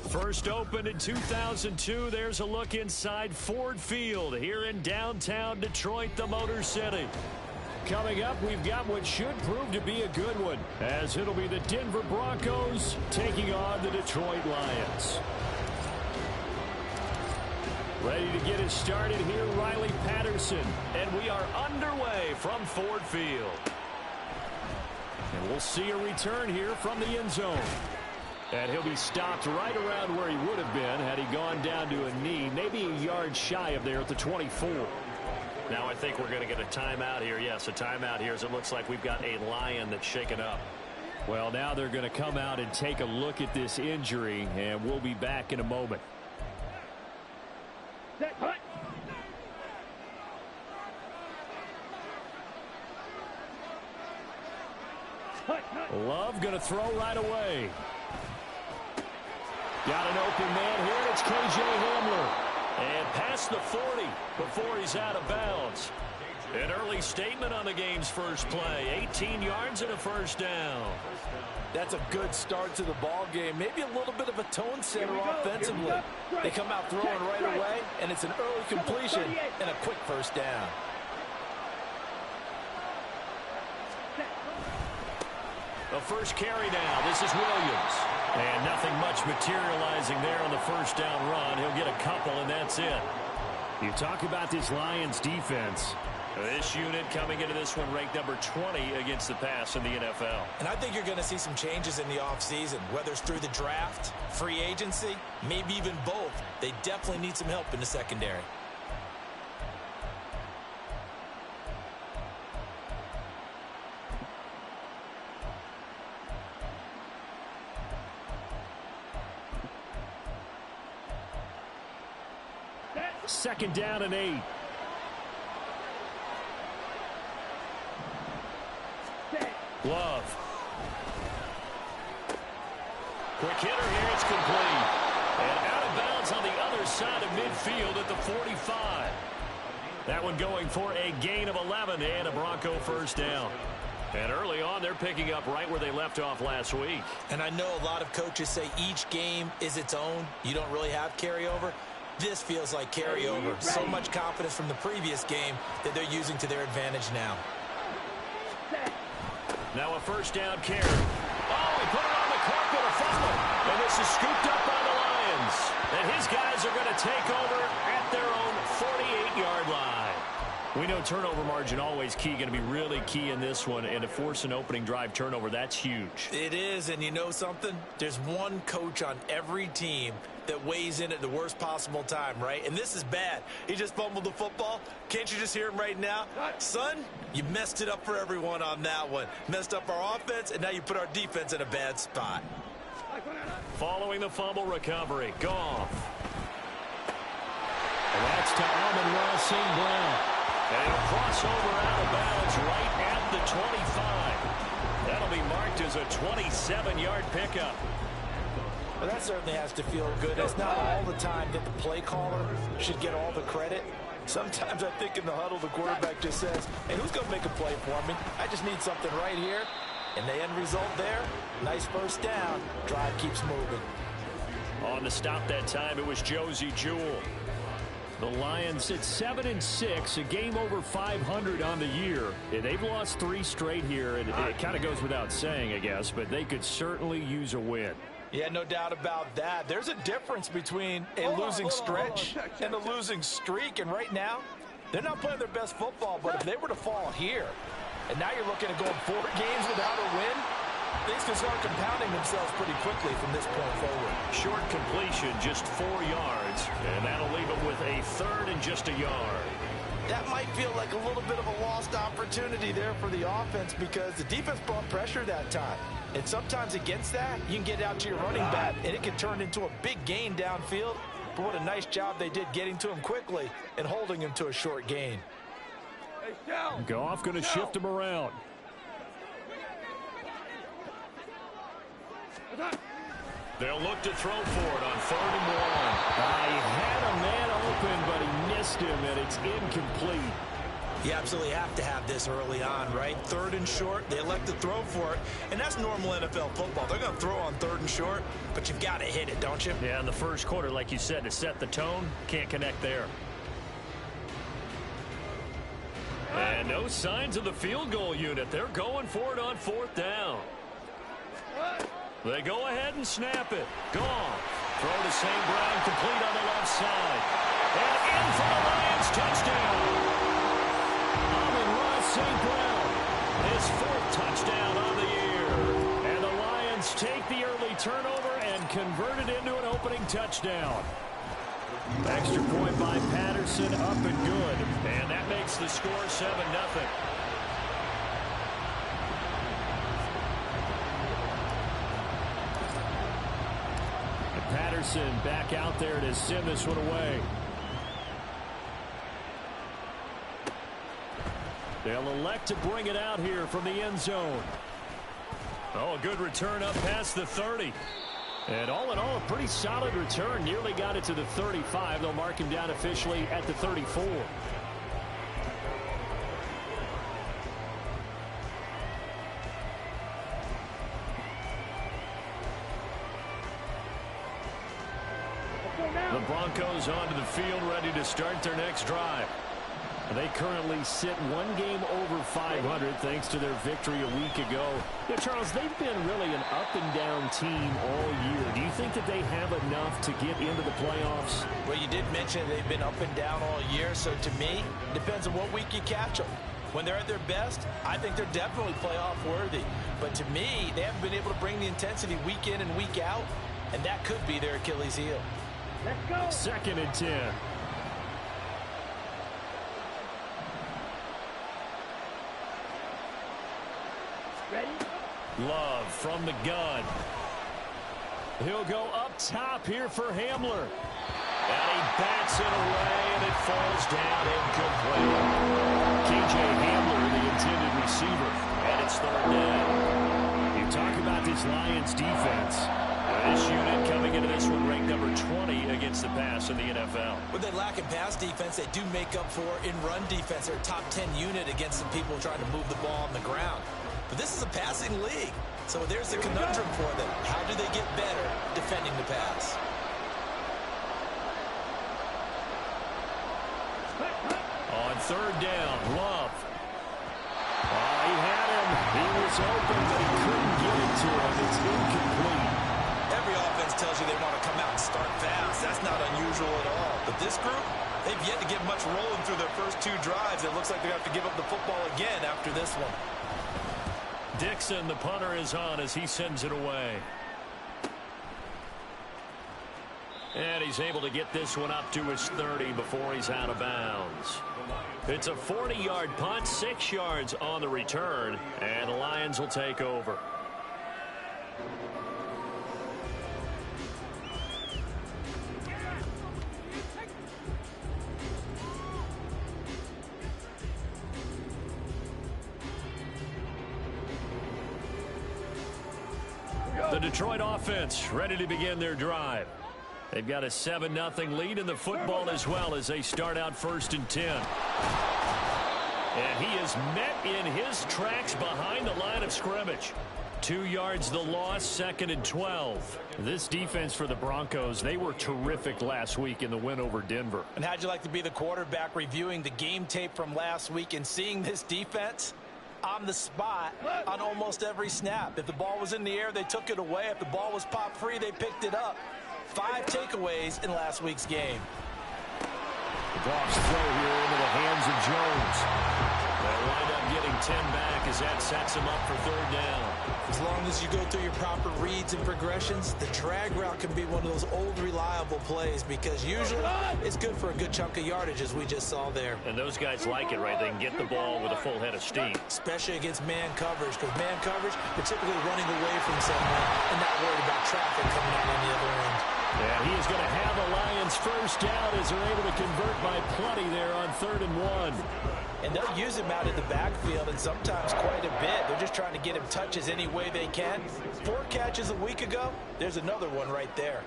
First opened in 2002, there's a look inside Ford Field here in downtown Detroit, the Motor City. Coming up, we've got what should prove to be a good one, as it'll be the Denver Broncos taking on the Detroit Lions. Ready to get us started here, Riley Patterson, and we are underway from Ford Field. And we'll see a return here from the end zone. And he'll be stopped right around where he would have been had he gone down to a knee, maybe a yard shy of there at the 24. Now I think we're going to get a timeout here. Yes, a timeout here as it looks like we've got a Lion that's shaken up. Well, now they're going to come out and take a look at this injury, and we'll be back in a moment. Love going to throw right away. Got an open man here. It's KJ Hamler. And past the 40 before he's out of bounds. An early statement on the game's first play. 18 yards and a first down. That's a good start to the ball game. Maybe a little bit of a tone setter offensively. They come out throwing right away, and it's an early completion and a quick first down. The first carry now. This is Williams. And nothing much materializing there on the first down run. He'll get a couple, and that's it. You talk about this Lions defense. This unit coming into this one ranked number 20 against the pass in the NFL. And I think you're going to see some changes in the offseason, whether it's through the draft, free agency, maybe even both. They definitely need some help in the secondary. Second down and 8. Love. Quick hitter here. It's complete. And out of bounds on the other side of midfield at the 45. That one going for a gain of 11 and a Bronco first down. And early on, they're picking up right where they left off last week. And I know a lot of coaches say each game is its own. You don't really have carryover. This feels like carryover. So much confidence from the previous game that they're using to their advantage now. Now a first down carry. Oh, he put it on the carpet, a fumble. And this is scooped up by the Lions. And his guys are going to take over at their own 48-yard line. We know turnover margin always key, going to be really key in this one. And to force an opening drive turnover, that's huge. It is, and you know something? There's one coach on every team that weighs in at the worst possible time, right? And this is bad. He just fumbled the football. Can't you just hear him right now? Son, you messed it up for everyone on that one. Messed up our offense, and now you put our defense in a bad spot. Following the fumble recovery, Goff. And that's to Amon-Ra St. Brown. And he'll cross over out of bounds right at the 25. That'll be marked as a 27-yard pickup. Well, that certainly has to feel good. It's not all the time that the play caller should get all the credit. Sometimes I think in the huddle, the quarterback just says, hey, who's going to make a play for me? I just need something right here. And the end result there, nice first down. Drive keeps moving. On the stop that time, it was Josey Jewell. The Lions at 7-6, a game over 500 on the year. They've lost 3 straight here, and it kind of goes without saying, I guess, but they could certainly use a win. Yeah, no doubt about that. There's a difference between a losing stretch and a losing streak, and right now, they're not playing their best football, but if they were to fall here, and now you're looking at going 4 games without a win, things can start compounding themselves pretty quickly from this point forward. Short completion, just 4 yards, and that'll leave them with a 3rd and just a yard. That might feel like a little bit of a lost opportunity there for the offense because the defense brought pressure that time. And sometimes against that, you can get out to your running back, and it can turn into a big gain downfield. But what a nice job they did getting to him quickly and holding him to a short gain. Goff going to shift him around. They'll look to throw for it on 3rd and 1. He had a man open, but he missed him, and it's incomplete. You absolutely have to have this early on, right? 3rd and short, they elect to throw for it, and that's normal NFL football. They're going to throw on 3rd and short, but you've got to hit it, don't you? Yeah, in the first quarter, like you said, to set the tone, can't connect there. And no signs of the field goal unit. They're going for it on 4th down. They go ahead and snap it. Gone. Throw to St. Brown, complete on the left side. And in for the Lions, touchdown. Amon-Ra St. Brown, his 4th touchdown on the year. And the Lions take the early turnover and convert it into an opening touchdown. Extra point by Patterson, up and good. And that makes the score 7-0. Patterson back out there to send this one away. They'll elect to bring it out here from the end zone. Oh, a good return up past the 30. And all in all, a pretty solid return. Nearly got it to the 35. They'll mark him down officially at the 34. The Broncos onto the field, ready to start their next drive. They currently sit 1 game over 500 thanks to their victory a week ago. Yeah, Charles, they've been really an up-and-down team all year. Do you think that they have enough to get into the playoffs? Well, you did mention they've been up and down all year, so to me, it depends on what week you catch them. When they're at their best, I think they're definitely playoff worthy. But to me, they haven't been able to bring the intensity week in and week out, and that could be their Achilles heel. Let's go. 2nd and 10. Ready? Love from the gun. He'll go up top here for Hamler. And he bats it away, and it falls down incomplete. KJ Hamler, the intended receiver, and it's 3rd down. You talk about this Lions defense. This unit coming into this one ranked number 20 against the pass in the NFL. With that lack of pass defense, they do make up for in run defense. They're a top 10 unit against some people trying to move the ball on the ground. But this is a passing league, so there's the conundrum for them. How do they get better defending the pass? On 3rd down, Love. He had him. He was open, but he couldn't get it to him. It's incomplete. Every offense tells you they want to come out and start fast. That's not unusual at all. But this group, they've yet to get much rolling through their first 2 drives. It looks like they have to give up the football again after this one. Dixon, the punter, is on as he sends it away. And he's able to get this one up to his 30 before he's out of bounds. It's a 40-yard punt, 6 yards on the return, and the Lions will take over. The Detroit offense ready to begin their drive. They've got a 7-0 lead in the football as well as they start out 1st and 10. And he is met in his tracks behind the line of scrimmage. 2 yards the loss, 2nd and 12. This defense for the Broncos, they were terrific last week in the win over Denver. And how'd you like to be the quarterback reviewing the game tape from last week and seeing this defense on the spot on almost every snap? If the ball was in the air, they took it away. If the ball was pop free, they picked it up. 5 takeaways in last week's game. The Bucs throw here into the hands of Jones. They'll wind up getting 10 back as that sets him up for 3rd down. As long as you go through your proper reads and progressions, the drag route can be one of those old reliable plays because usually it's good for a good chunk of yardage as we just saw there. And those guys like it, right? They can get the ball with a full head of steam. Especially against man coverage, because man coverage, they're typically running away from someone and not worried about traffic coming out on the other end. And he is going to have the Lions 1st down as they're able to convert by plenty there on 3rd and 1. And they'll use him out in the backfield and sometimes quite a bit. They're just trying to get him touches any way they can. 4 catches a week ago. There's another one right there.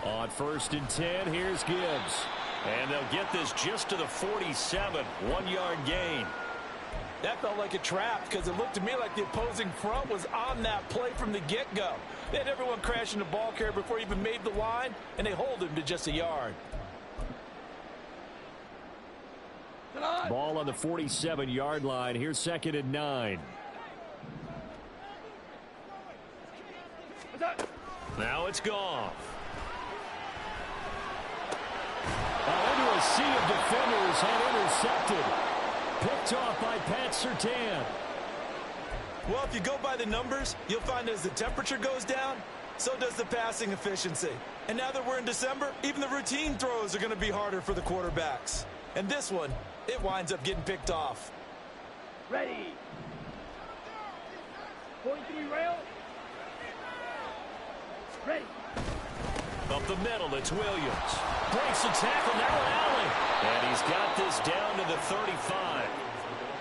On 1st and 10, here's Gibbs. And they'll get this just to the 47, 1-yard gain. That felt like a trap because it looked to me like the opposing front was on that play from the get-go. They had everyone crashing the ball carrier before he even made the line, and they hold him to just a yard. Ball on the 47-yard line. Here's 2nd and 9. Now it's Goff. Into a sea of defenders and intercepted. Picked off by Pat Surtain. Well, if you go by the numbers, you'll find as the temperature goes down, so does the passing efficiency. And now that we're in December, even the routine throws are going to be harder for the quarterbacks. And this one, it winds up getting picked off. Ready. 43 rail. Ready. Up the middle, it's Williams. Breaks the tackle, now Allen. And he's got this down to the 35.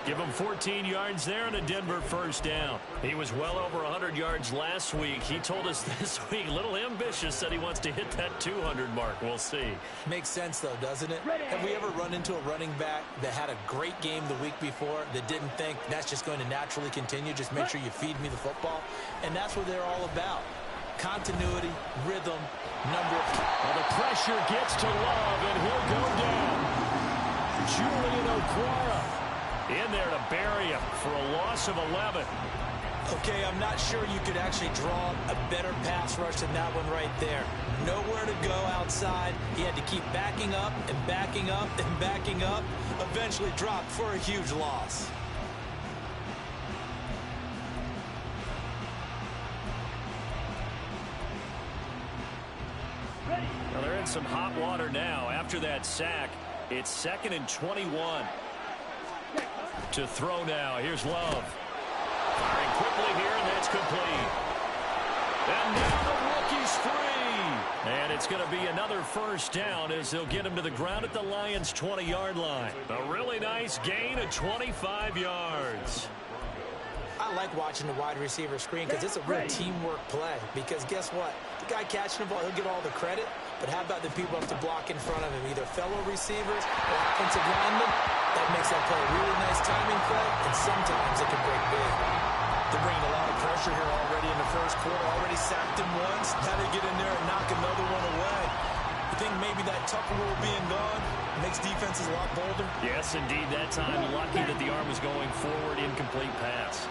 Give him 14 yards there and a Denver first down. He was well over 100 yards last week. He told us this week, a little ambitious, said he wants to hit that 200 mark. We'll see. Makes sense, though, doesn't it? Have we ever run into a running back that had a great game the week before that didn't think that's just going to naturally continue? Just make sure you feed me the football. And that's what they're all about. Continuity, rhythm, number of... Well, the pressure gets to Love, and he'll go down. Julian Okwara in there to bury him for a loss of 11. Okay, I'm not sure you could actually draw a better pass rush than that one right there. Nowhere to go outside. He had to keep backing up and backing up and backing up. Eventually dropped for a huge loss. Well, they're in some hot water now. After that sack, it's 2nd and 21. To throw now. Here's Love. Firing quickly here, and that's complete. And now the rookie's free. And it's going to be another first down as they'll get him to the ground at the Lions' 20-yard line. A really nice gain of 25 yards. I like watching the wide receiver screen because it's a real teamwork play. Because guess what? The guy catching the ball, he'll get all the credit. But how about the people up to block in front of him, either fellow receivers or offensive linemen? That makes that play a really nice timing play, and sometimes it can break big. They're bringing a lot of pressure here already in the first quarter. Already sacked him once. How they get in there and knock another one away? You think maybe that Tucker rule being gone makes defenses a lot bolder? Yes, indeed. That time, lucky that the arm was going forward. Incomplete pass.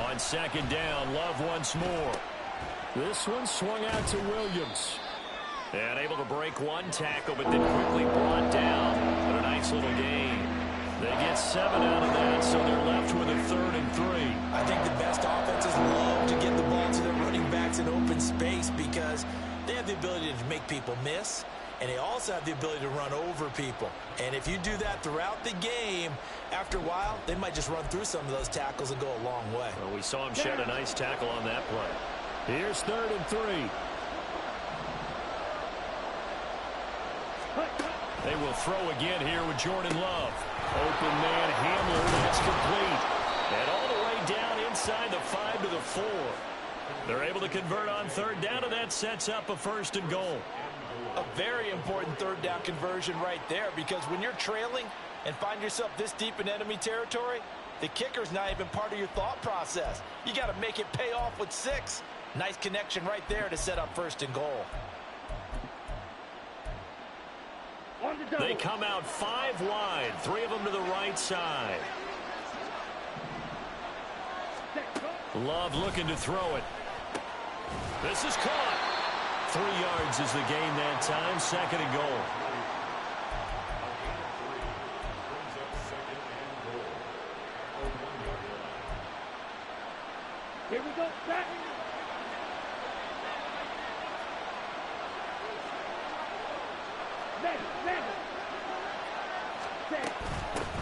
On 2nd down, Love once more. This one swung out to Williams. And able to break one tackle, but then quickly brought down. But a nice little gain. They get 7 out of that, so they're left with a 3rd and 3. I think the best offenses love to get the ball to their running backs in open space because they have the ability to make people miss, and they also have the ability to run over people. And if you do that throughout the game, after a while, they might just run through some of those tackles and go a long way. Well, we saw him shed a nice tackle on that play. Here's 3rd and 3. They will throw again here with Jordan Love. Open man Hamler, that's complete. And all the way down inside the 5 to the 4. They're able to convert on 3rd down, and that sets up a 1st and goal. A very important 3rd down conversion right there, because when you're trailing and find yourself this deep in enemy territory, the kicker's not even part of your thought process. You got to make it pay off with 6. Nice connection right there to set up 1st and goal. They come out 5 wide, 3 of them to the right side. Love looking to throw it. This is caught. 3 yards is the gain that time, 2nd and goal. Here we go. Back.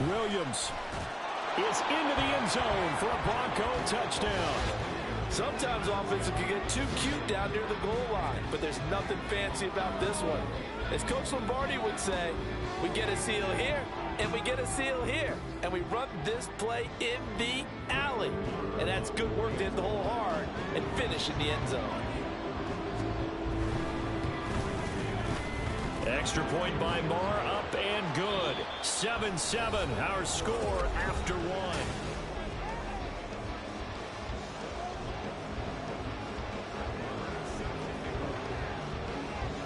Williams is into the end zone for a Bronco touchdown. Sometimes offenses can get too cute down near the goal line, but there's nothing fancy about this one. As Coach Lombardi would say, we get a seal here, and we get a seal here, and we run this play in the alley. And that's good work to hit the hole hard and finish in the end zone. Extra point by Marr, up and good. 7-7, our score after one.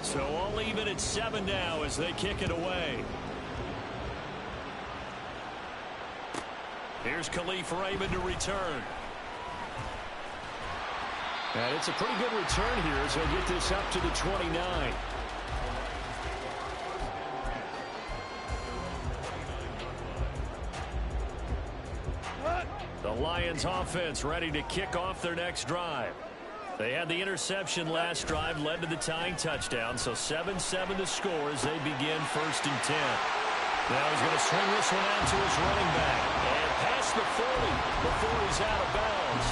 So all even at 7 now as they kick it away. Here's Khalif Raymond to return. And it's a pretty good return here as they'll get this up to the 29. The Lions offense ready to kick off their next drive. They had the interception last drive, led to the tying touchdown, so 7-7 the score as they begin 1st and 10. Now he's going to swing this one out to his running back. And past the 40 before he's out of bounds.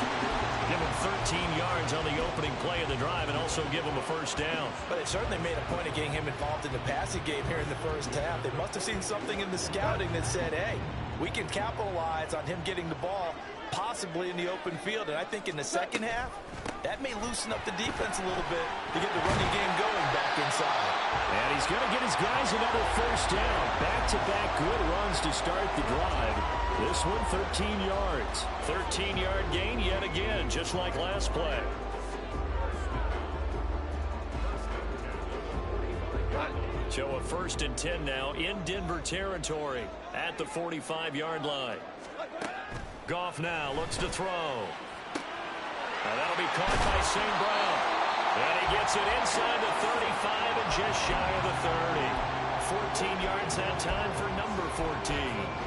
Give him 13 yards on the opening play of the drive and also give him a 1st down. But they certainly made a point of getting him involved in the passing game here in the 1st half. They must have seen something in the scouting that said, hey, we can capitalize on him getting the ball possibly in the open field. And I think in the 2nd half, that may loosen up the defense a little bit to get the running game going back inside. And he's going to get his guys another 1st down. Back-to-back good runs to start the drive. This one 13 yards. 13-yard gain yet again, just like last play. So a 1st and 10 now in Denver territory at the 45-yard line. Goff now looks to throw. And that'll be caught by St. Brown. And he gets it inside the 35 and just shy of the 30. 14 yards that time for number 14.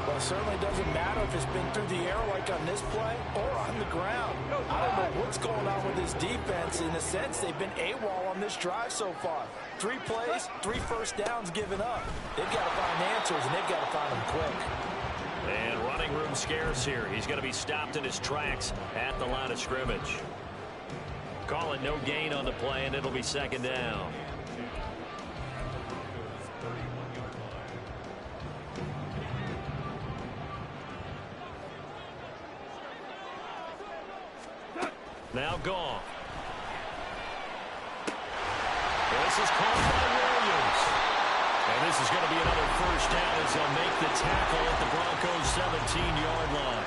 Well, it certainly doesn't matter if it's been through the air like on this play or on the ground. I don't know what's going on with this defense. In a sense, they've been AWOL on this drive so far. 3 plays, 3 1st downs given up. They've got to find answers, and they've got to find them quick. And running room scarce here. He's going to be stopped in his tracks at the line of scrimmage. Call it no gain on the play, and it'll be 2nd down. Now Goff. This is caught by Williams. And this is going to be another 1st down as they'll make the tackle at the Broncos' 17-yard line.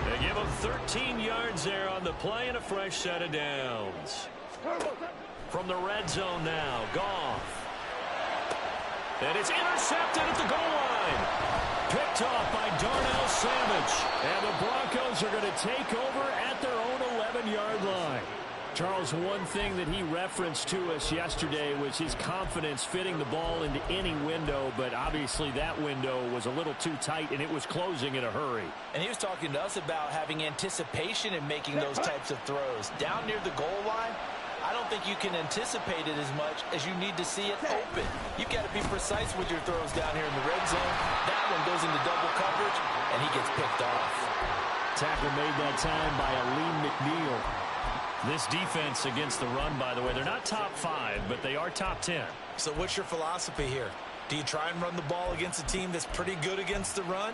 They give them 13 yards there on the play and a fresh set of downs. From the red zone now, Goff. And it's intercepted at the goal line. Picked off by Darnell Savage. And the Broncos are going to take over at their own 11-yard line. Charles, one thing that he referenced to us yesterday was his confidence fitting the ball into any window, but obviously that window was a little too tight, and it was closing in a hurry. And he was talking to us about having anticipation in making those types of throws. Down near the goal line, I don't think you can anticipate it as much as you need to see it open. You've got to be precise with your throws down here in the red zone. That one goes into double coverage, and he gets picked off. Tackle made that time by Aleem McNeil. This defense against the run, by the way, they're not top 5, but they are top 10. So what's your philosophy here? Do you try and run the ball against a team that's pretty good against the run?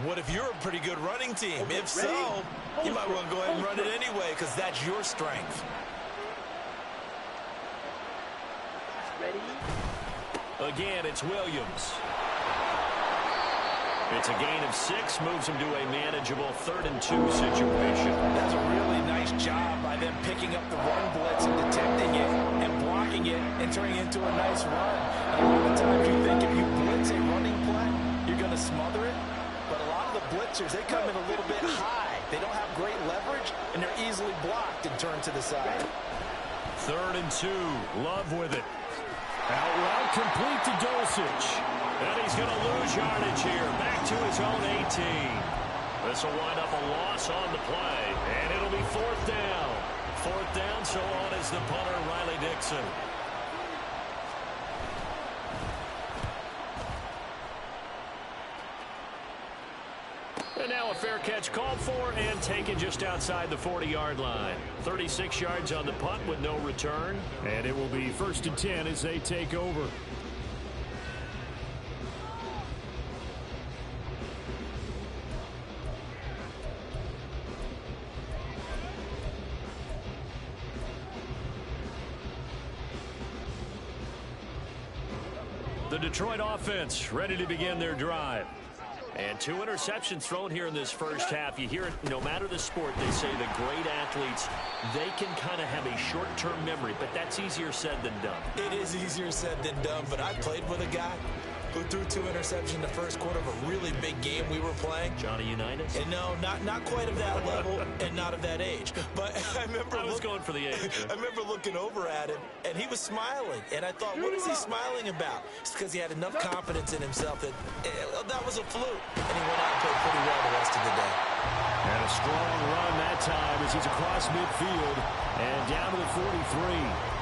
What if you're a pretty good running team? If so, you might want to go ahead and run it anyway because that's your strength. Again, it's Williams. It's a gain of 6, moves him to a manageable 3rd and 2 situation. That's a really nice job by them picking up the run blitz and detecting it and blocking it and turning it into a nice run. And a lot of times you think if you blitz a running play, you're going to smother it. But a lot of the blitzers, they come in a little bit high. They don't have great leverage, and they're easily blocked and turned to the side. 3rd and 2, Love with it. Out route complete to Dulcich. And he's going to lose yardage here. Back to his own 18. This will wind up a loss on the play. And it'll be 4th down. 4th down, so on is the punter, Riley Dixon. And now a fair catch called for and taken just outside the 40-yard line. 36 yards on the punt with no return. And it will be 1st and 10 as they take over. The Detroit offense ready to begin their drive. And 2 interceptions thrown here in this first half. You hear it, no matter the sport, they say the great athletes, they can kind of have a short-term memory, but that's easier said than done. It is easier said than done, but I played with a guy who threw 2 interceptions in the first quarter of a really big game we were playing. Johnny Unitas? And no, not quite of that level and not of that age. But I was going for the age. I remember looking over at him, and he was smiling. And I thought, what is he smiling about? It's because he had enough confidence in himself that that was a fluke. And he went out and played pretty well the rest of the day. And a strong run that time as he's across midfield and down to the 43.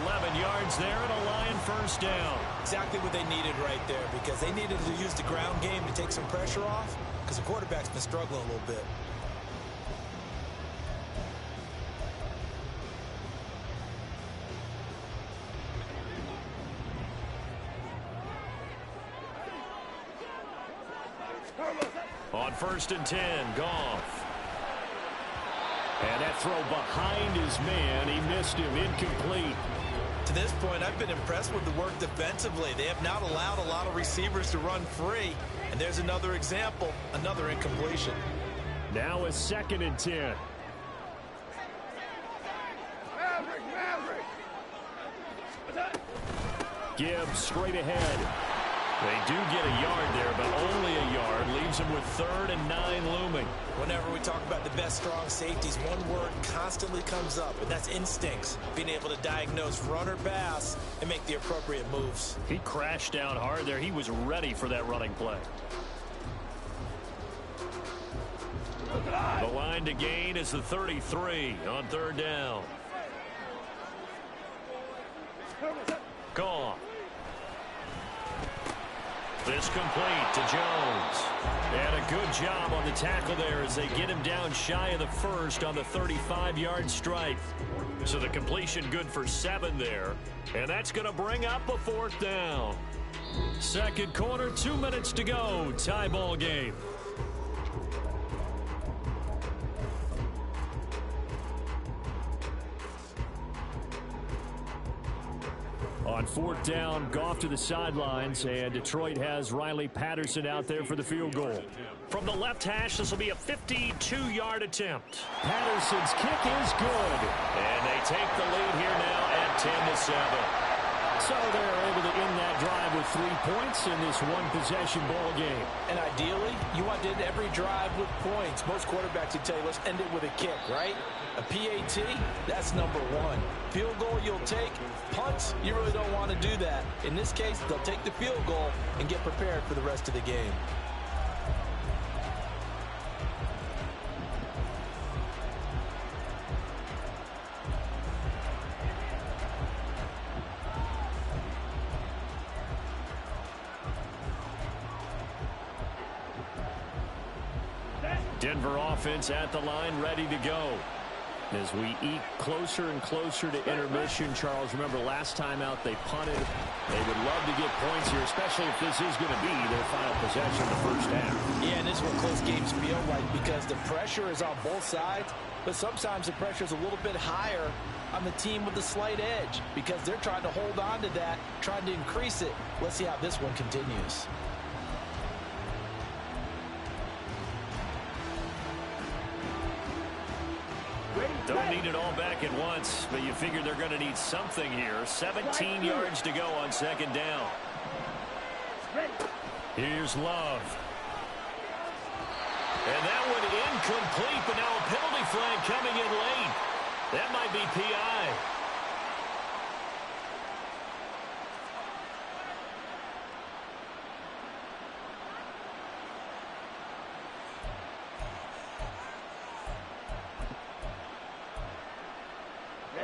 11 yards there and a Lion first down. Exactly what they needed right there, because they needed to use the ground game to take some pressure off, because the quarterback's been struggling a little bit. On 1st and 10, Goff. And that throw behind his man. He missed him. Incomplete. To this point, I've been impressed with the work defensively. They have not allowed a lot of receivers to run free. And there's another example, another incompletion. Now a 2nd and 10. Maverick. Gibbs straight ahead. They do get a yard there, but only a yard. Leaves them with 3rd and 9 looming. Whenever we talk about the best strong safeties, one word constantly comes up, and that's instincts. Being able to diagnose run or pass and make the appropriate moves. He crashed down hard there. He was ready for that running play. The line to gain is the 33 on 3rd down. Goff. This complete to Jones. And a good job on the tackle there as they get him down shy of the 1st on the 35-yard strike. So the completion good for 7 there. And that's going to bring up a 4th down. 2nd quarter, 2 minutes to go. Tie ball game. On 4th down, Goff to the sidelines, and Detroit has Riley Patterson out there for the field goal. From the left hash, this will be a 52-yard attempt. Patterson's kick is good. And they take the lead here now at 10-7. So they're able to end that drive with 3 points in this one-possession ball game. And ideally, you want to end every drive with points. Most quarterbacks would tell you, let's end it with a kick, right? A PAT, that's number 1. Field goal you'll take. Punts, you really don't want to do that. In this case, they'll take the field goal and get prepared for the rest of the game. Denver offense at the line, ready to go. As we eke closer and closer to intermission, Charles, remember last time out they punted. They would love to get points here, especially if this is going to be their final possession in the first half. Yeah, and this is what close games feel like, because the pressure is on both sides, but sometimes the pressure is a little bit higher on the team with the slight edge, because they're trying to hold on to that, trying to increase it. Let's see how this one continues. Don't need it all back at once, but you figure they're going to need something here. 17 yards to go on 2nd down. Here's Love. And that one incomplete, but now a penalty flag coming in late. That might be PI.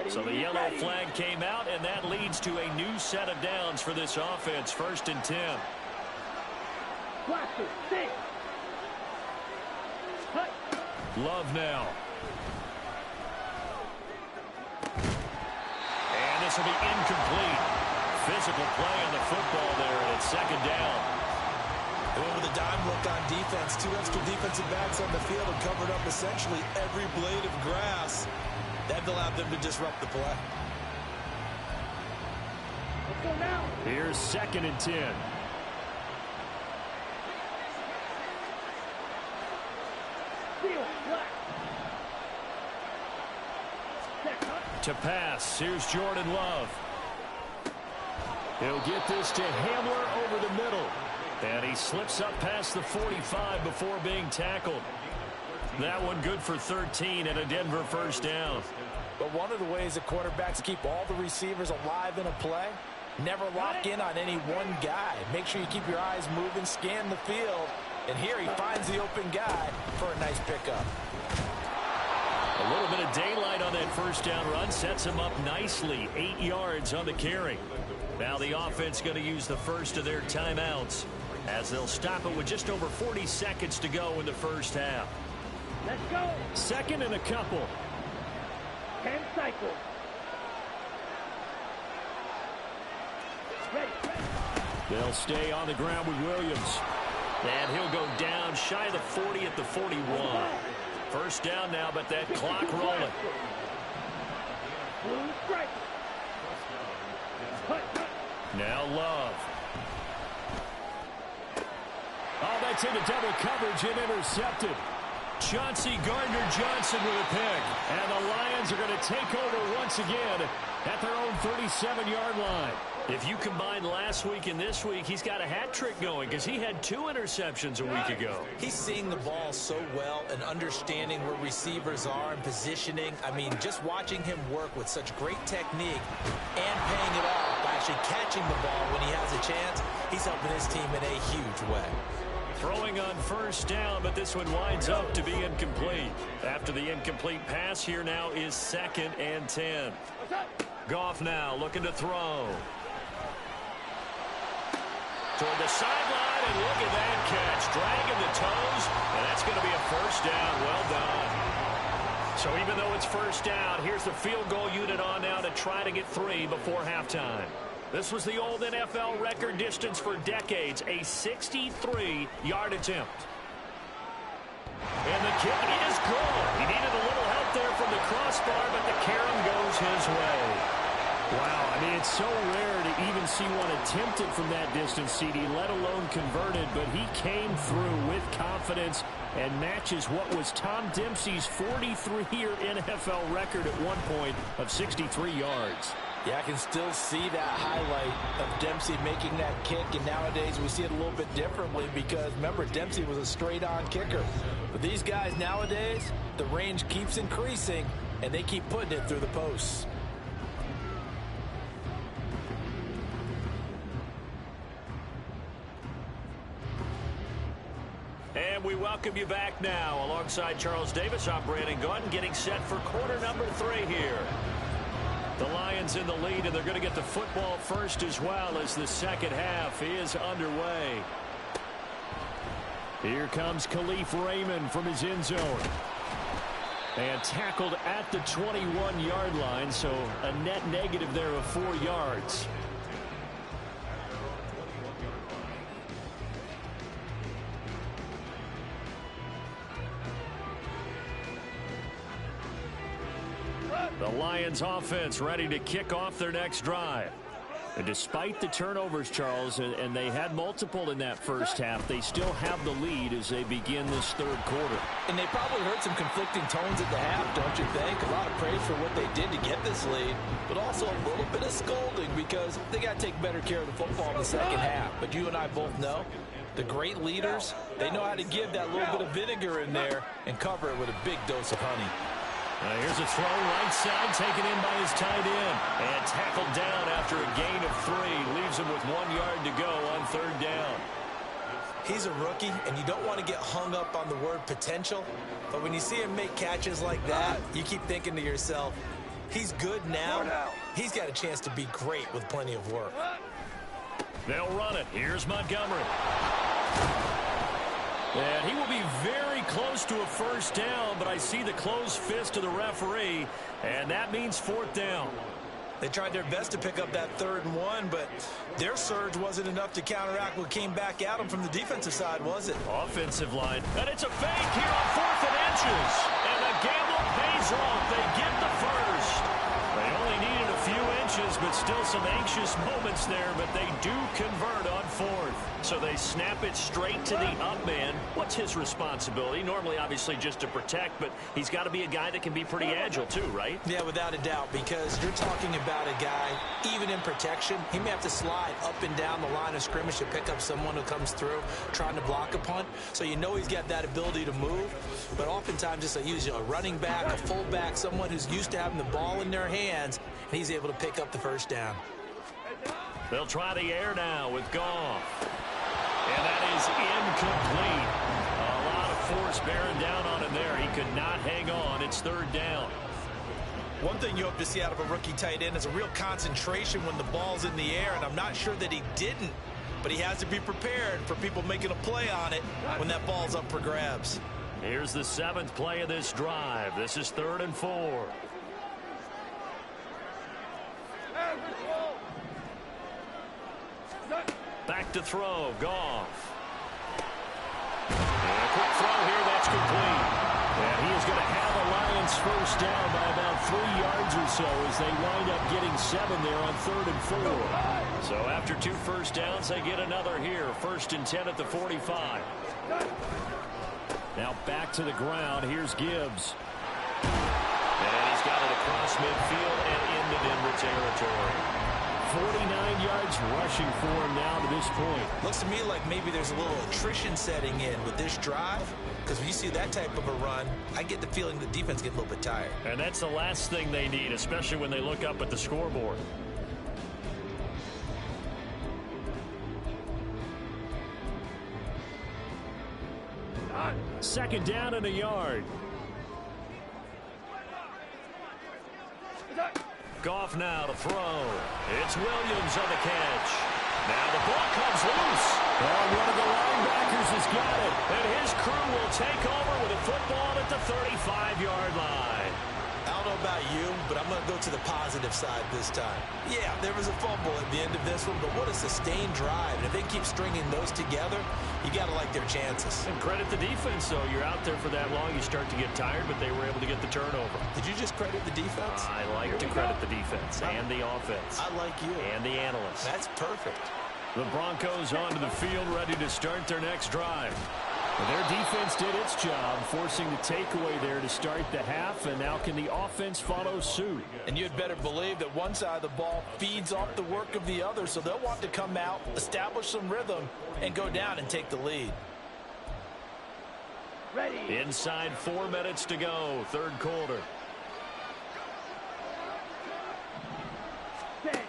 So the yellow flag came out, and that leads to a new set of downs for this offense. 1st and 10. Love now. And this will be incomplete. Physical play on the football there, and it's 2nd down. They went with a dime look on defense. 2 extra defensive backs on the field and covered up essentially every blade of grass. That allowed them to disrupt the play. Here's 2nd and 10. To pass, here's Jordan Love. He'll get this to Hamler over the middle. And he slips up past the 45 before being tackled. That one good for 13 and a Denver first down. But one of the ways that quarterbacks keep all the receivers alive in a play, never lock in on any one guy. Make sure you keep your eyes moving, scan the field. And here he finds the open guy for a nice pickup. A little bit of daylight on that first down run sets him up nicely. 8 yards on the carry. Now the offense going to use the first of their timeouts as they'll stop it with just over 40 seconds to go in the first half. Let's go. 2nd and a couple. 10 cycles. Ready. They'll stay on the ground with Williams. And he'll go down shy of the 40 at the 41. First down now, but that clock rolling. Blue strike. Now Love. Oh, that's into double coverage and intercepted. Chauncey Gardner-Johnson with a pick. And the Lions are going to take over once again at their own 37-yard line. If you combine last week and this week, he's got a hat trick going because he had 2 interceptions a week ago. He's seeing the ball so well and understanding where receivers are and positioning. I mean, just watching him work with such great technique and paying it off by actually catching the ball when he has a chance, he's helping his team in a huge way. Throwing on first down, but this one winds up to be incomplete. After the incomplete pass, here now is 2nd and 10. Goff now looking to throw. Toward the sideline, and look at that catch. Dragging the toes, and that's going to be a first down. Well done. So even though it's first down, here's the field goal unit on now to try to get 3 before halftime. This was the old NFL record distance for decades, a 63-yard attempt. And the kick is good. He needed a little help there from the crossbar, but the carom goes his way. Wow, I mean, it's so rare to even see one attempted from that distance, CD, let alone converted, but he came through with confidence and matches what was Tom Dempsey's 43-year NFL record at one point of 63 yards. Yeah, I can still see that highlight of Dempsey making that kick, and nowadays we see it a little bit differently because, remember, Dempsey was a straight-on kicker. But these guys nowadays, the range keeps increasing, and they keep putting it through the posts. And we welcome you back now. Alongside Charles Davis, I'm Brandon Gaudin, getting set for quarter number 3 here. The Lions in the lead, and they're going to get the football first as well as the second half is underway. Here comes Khalif Raymond from his end zone. And tackled at the 21-yard line, so a net negative there of 4 yards. The Lions offense ready to kick off their next drive. And despite the turnovers, Charles, and they had multiple in that first half, they still have the lead as they begin this third quarter. And they probably heard some conflicting tones at the half, don't you think? A lot of praise for what they did to get this lead, but also a little bit of scolding because they got to take better care of the football in the second half. But you and I both know the great leaders, they know how to give that little bit of vinegar in there and cover it with a big dose of honey. Here's a throw right side, taken in by his tight end. And tackled down after a gain of 3. Leaves him with 1 yard to go on third down. He's a rookie, and you don't want to get hung up on the word potential. But when you see him make catches like that, you keep thinking to yourself, he's good now. He's got a chance to be great with plenty of work. They'll run it. Here's Montgomery. And he will be very close to a first down, but I see the closed fist of the referee, and that means fourth down. They tried their best to pick up that 3rd and 1, but their surge wasn't enough to counteract what came back at them from the defensive side, was it? Offensive line. And it's a fake here on 4th and inches. And the gamble pays off. They get the first. They only needed a few inches, but still some anxious precious moments there, but they do convert on fourth. So they snap it straight to the up man. What's his responsibility? Normally, obviously, just to protect, but he's got to be a guy that can be pretty agile too, right? Yeah, without a doubt, because you're talking about a guy, even in protection, he may have to slide up and down the line of scrimmage to pick up someone who comes through trying to block a punt. So you know he's got that ability to move, but oftentimes just a running back, a fullback, someone who's used to having the ball in their hands, and he's able to pick up the first down. They'll try the air now with Goff. And that is incomplete. A lot of force bearing down on him there. He could not hang on. It's third down. One thing you hope to see out of a rookie tight end is a real concentration when the ball's in the air, and I'm not sure that he didn't, but he has to be prepared for people making a play on it when that ball's up for grabs. Here's the 7th play of this drive. This is 3rd and 4. Back to throw, Goff. And a quick throw here, that's complete. And he is going to have the Lions first down by about 3 yards or so as they wind up getting 7 there on 3rd and 4. So after 2 first downs, they get another here. 1st and 10 at the 45. Now back to the ground. Here's Gibbs. And he's got it across midfield and into Denver territory. 49 yards rushing for him now to this point. Looks to me like maybe there's a little attrition setting in with this drive, because when you see that type of a run, I get the feeling the defense gets a little bit tired. And that's the last thing they need, especially when they look up at the scoreboard. Second down and a yard. Goff now to throw. It's Williams on the catch. Now the ball comes loose. Oh, one of the linebackers has got it. And his crew will take over with a football at the 35-yard line. I don't know about you, but I'm going to go to the positive side this time. Yeah, there was a fumble at the end of this one, but what a sustained drive. And if they keep stringing those together, you got to like their chances. And credit the defense, though. You're out there for that long, you start to get tired, but they were able to get the turnover. Did you just credit the defense? I like to credit the defense and the offense. I like you. And the analysts. That's perfect. The Broncos onto the field, ready to start their next drive. Well, their defense did its job, forcing the takeaway there to start the half, and now can the offense follow suit? And you'd better believe that one side of the ball feeds off the work of the other, so they'll want to come out, establish some rhythm, and go down and take the lead. Ready. Inside 4 minutes to go, 3rd quarter. Set.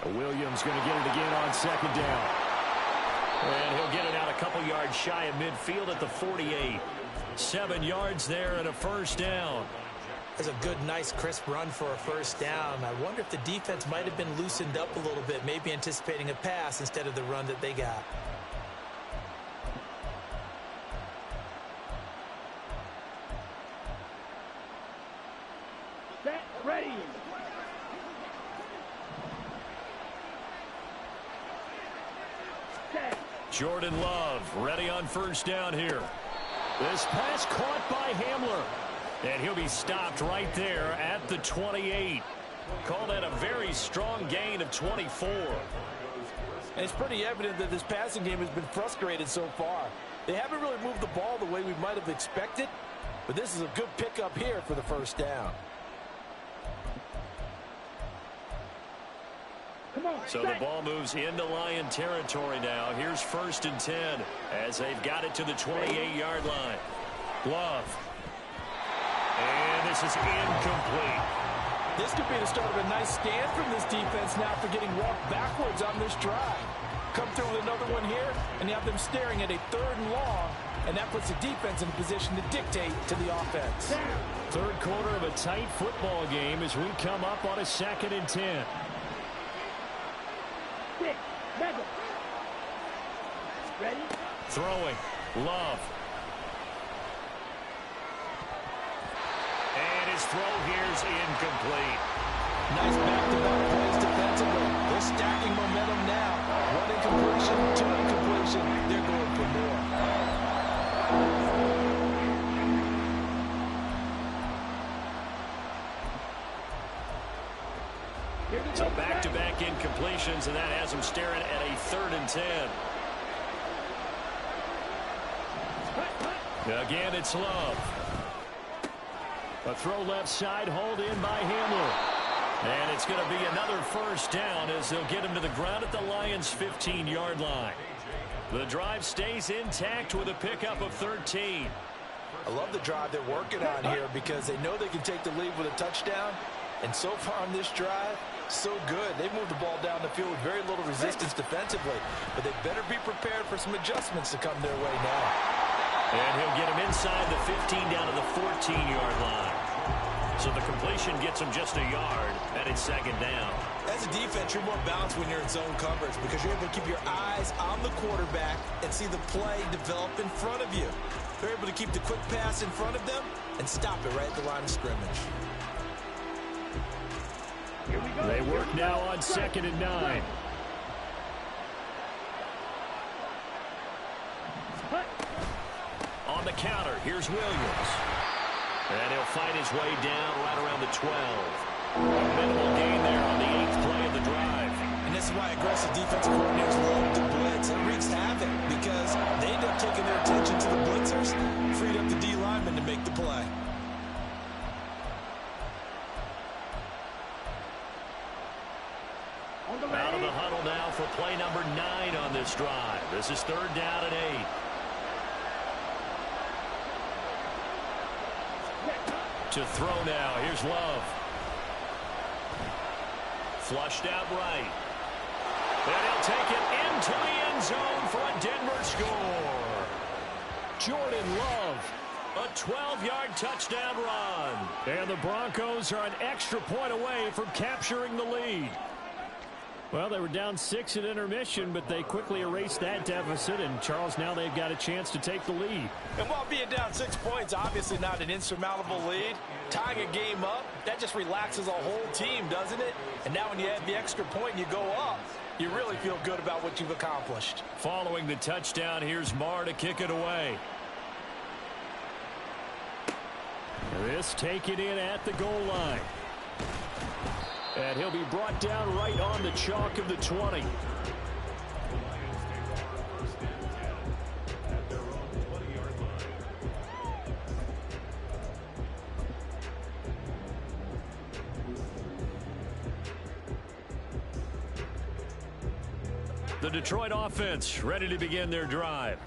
Williams going to get it again on 2nd down. And he'll get it out a couple yards shy of midfield at the 48. 7 yards there and a first down. That's a good, nice, crisp run for a first down. I wonder if the defense might have been loosened up a little bit, maybe anticipating a pass instead of the run that they got. Set. Ready. Set. Jordan Love ready on first down here. This pass caught by Hamler. And he'll be stopped right there at the 28. Called that a very strong gain of 24. And it's pretty evident that this passing game has been frustrated so far. They haven't really moved the ball the way we might have expected, but this is a good pickup here for the first down. So the ball moves into Lion territory now. Here's 1st and 10 as they've got it to the 28-yard line. Love. And this is incomplete. This could be the start of a nice stand from this defense now for getting walked backwards on this drive. Come through with another one here, and you have them staring at a 3rd and long, and that puts the defense in a position to dictate to the offense. 3rd quarter of a tight football game as we come up on a 2nd and 10. 6. Mega. Ready. Throwing. Love. And his throw here's incomplete. Nice back-to-back plays defensively. They're stacking momentum now. 1 incompletion, 2 incompletion. They're going for more. Here So back-to-back incompletions, and that has them staring at a 3rd and 10. Again, it's Love. A throw left side, hauled in by Hamler. And it's going to be another first down as they'll get him to the ground at the Lions' 15-yard line. The drive stays intact with a pickup of 13. I love the drive they're working on here because they know they can take the lead with a touchdown. And so far on this drive, so good. They moved the ball down the field with very little resistance defensively. But they better be prepared for some adjustments to come their way now. And he'll get him inside the 15 down to the 14-yard line. So the completion gets him just a yard, and it's 2nd down. As a defense, you're more balanced when you're in zone coverage because you're able to keep your eyes on the quarterback and see the play develop in front of you. They're able to keep the quick pass in front of them and stop it right at the line of scrimmage. They work now on 2nd and 9. On the counter, here's Williams. And he'll fight his way down right around the 12. A minimal gain there on the 8th play of the drive. And this is why aggressive defensive coordinators love to blitz. It wreaks havoc because they end up taking their attention to the blitzers, freed up the D lineman to make the play. Out of the huddle now for play number 9 on this drive. This is 3rd down and 8. To throw now. Here's Love. Flushed out right. And he'll take it into the end zone for a Denver score. Jordan Love, a 12-yard touchdown run. And the Broncos are an extra point away from capturing the lead. Well, they were down 6 at intermission, but they quickly erased that deficit. And, Charles, now they've got a chance to take the lead. And while being down 6 points, obviously not an insurmountable lead, tying a game up, that just relaxes a whole team, doesn't it? And now when you add the extra point and you go up, you really feel good about what you've accomplished. Following the touchdown, here's Marr to kick it away. This taken in at the goal line. And he'll be brought down right on the chalk of the 20. The Detroit offense ready to begin their drive.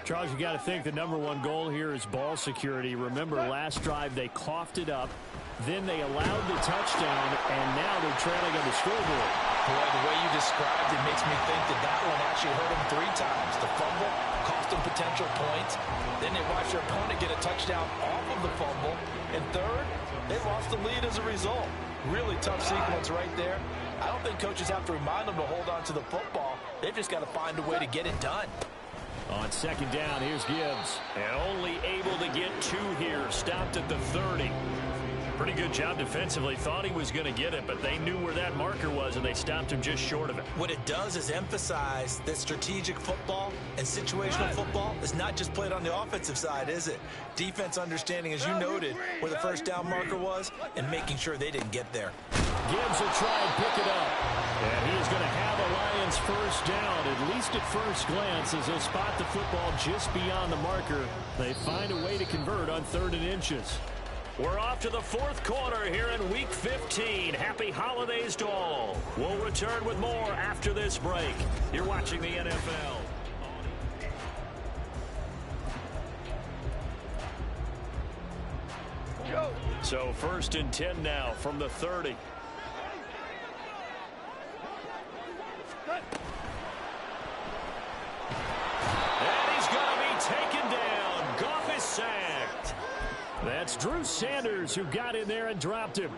Charles, you got to think the #1 goal here is ball security. Remember, last drive they coughed it up. Then they allowed the touchdown, and now they're trailing on the scoreboard. Boy, the way you described it makes me think that that one actually hurt them 3 times. The fumble cost them potential points. Then they watched their opponent get a touchdown off of the fumble. And third, they lost the lead as a result. Really tough sequence right there. I don't think coaches have to remind them to hold on to the football. They've just got to find a way to get it done. On 2nd down, here's Gibbs. And only able to get 2 here. Stopped at the 30. Pretty good job defensively. Thought he was going to get it, but they knew where that marker was, and they stopped him just short of it. What it does is emphasize that strategic football and situational football is not just played on the offensive side, is it? Defense understanding, as you noted, where the first down marker was and making sure they didn't get there. Gibbs will try and pick it up. And he is going to have a Lions first down, at least at first glance, as they'll spot the football just beyond the marker. They find a way to convert on 3rd and inches. We're off to the 4th quarter here in Week 15. Happy holidays to all. We'll return with more after this break. You're watching the NFL. So 1st and 10 now from the 30. And he's going to be taken down. Goff is sacked. That's Drew Sanders who got in there and dropped him.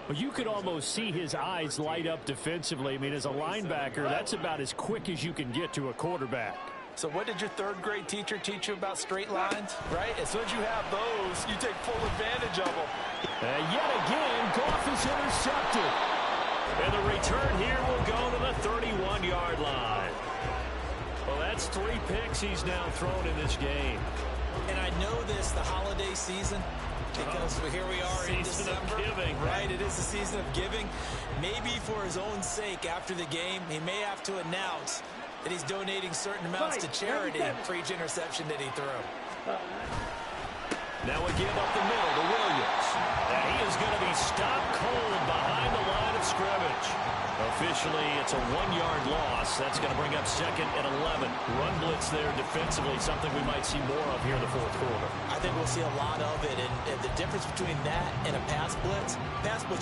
Well, you could almost see his eyes light up defensively. I mean, as a linebacker, that's about as quick as you can get to a quarterback. So what did your 3rd grade teacher teach you about straight lines, right? As soon as you have those, you take full advantage of them. And yet again, Goff is intercepted. And the return here will go to the 31-yard line. Well, that's 3 picks he's now thrown in this game. And I know this, the holiday season, Because here we are in December, right? It is the season of giving. Maybe for his own sake after the game, he may have to announce that he's donating certain amounts to charity for each interception that he threw. Now a give up the middle to Williams. And he is going to be stopped cold behind the line of scrimmage. Officially, it's a 1-yard loss. That's going to bring up 2nd and 11. Run blitz there defensively, something we might see more of here in the fourth quarter. I think we'll see a lot of it. And the difference between that and a pass blitz,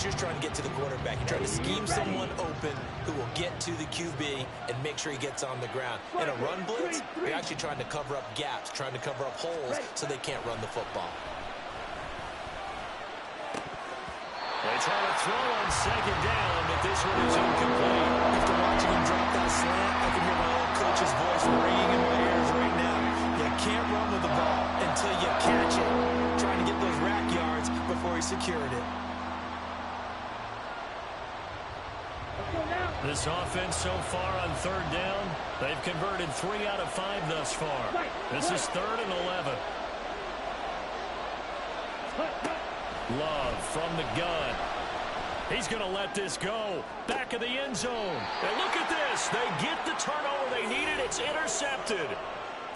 you're trying to get to the quarterback. You're trying to scheme someone open who will get to the QB and make sure he gets on the ground. In a run blitz, you're actually trying to cover up gaps, trying to cover up holes so they can't run the football. They try to throw on 2nd down, but this one is incomplete. After watching him drop that slant, I can hear my old coach's voice ringing in my ears right now. You can't run with the ball until you catch it. Trying to get those rack yards before he secured it. This offense so far on 3rd down, they've converted 3 out of 5 thus far. This is 3rd and 11. Love from the gun. He's going to let this go. Back of the end zone. And look at this. They get the turnover they needed. It's intercepted.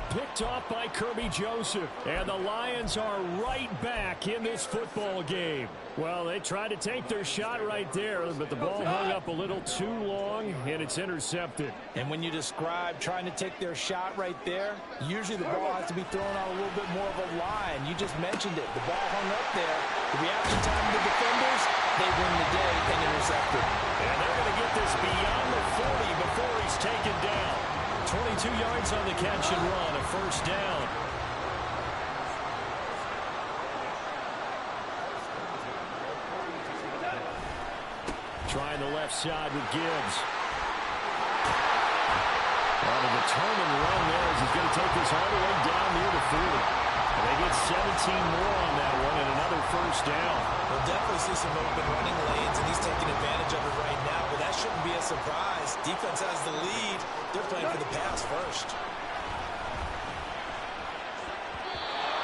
Picked off by Kirby Joseph. And the Lions are right back in this football game. Well, they tried to take their shot right there, but the ball hung up a little too long, and it's intercepted. And when you describe trying to take their shot right there, usually the ball has to be thrown on a little bit more of a line. You just mentioned it. The ball hung up there. The reaction time of the defenders, they win the day and intercepted. And they're going to get this beyond the 40 before he's taken down. 22 yards on the catch and run, a 1st down. Trying the left side with Gibbs. On a determined run there as he's going to take this all the way down near the 40. And they get 17 more on that one and another 1st down. We'll definitely see some open running lanes, and he's taking advantage of it right now, but that shouldn't be a surprise. Defense has the lead. They're playing for the pass first.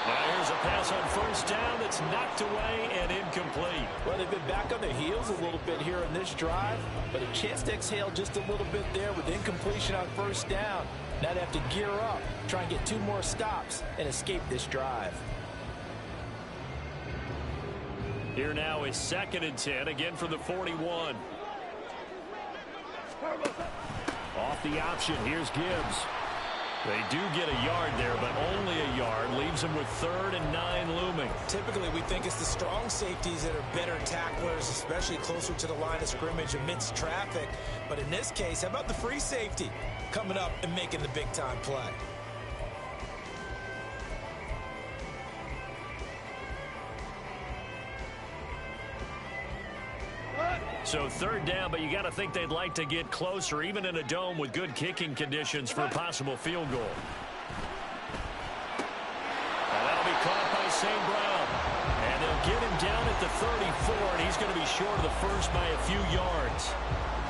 Now here's a pass on 1st down that's knocked away and incomplete. Well, they've been back on their heels a little bit here in this drive, but a chance to exhale just a little bit there with incompletion on 1st down. Now they have to gear up, try and get 2 more stops, and escape this drive. Here now is 2nd and 10, again from the 41. Off the option, here's Gibbs. They do get a yard there, but only a yard. Leaves them with 3rd and 9 looming. Typically, we think it's the strong safeties that are better tacklers, especially closer to the line of scrimmage amidst traffic. But in this case, how about the free safety coming up and making the big-time play? So 3rd down, but you got to think they'd like to get closer, even in a dome with good kicking conditions for a possible field goal. And that'll be caught by St. Brown. And they'll get him down at the 34, and he's going to be short of the 1st by a few yards.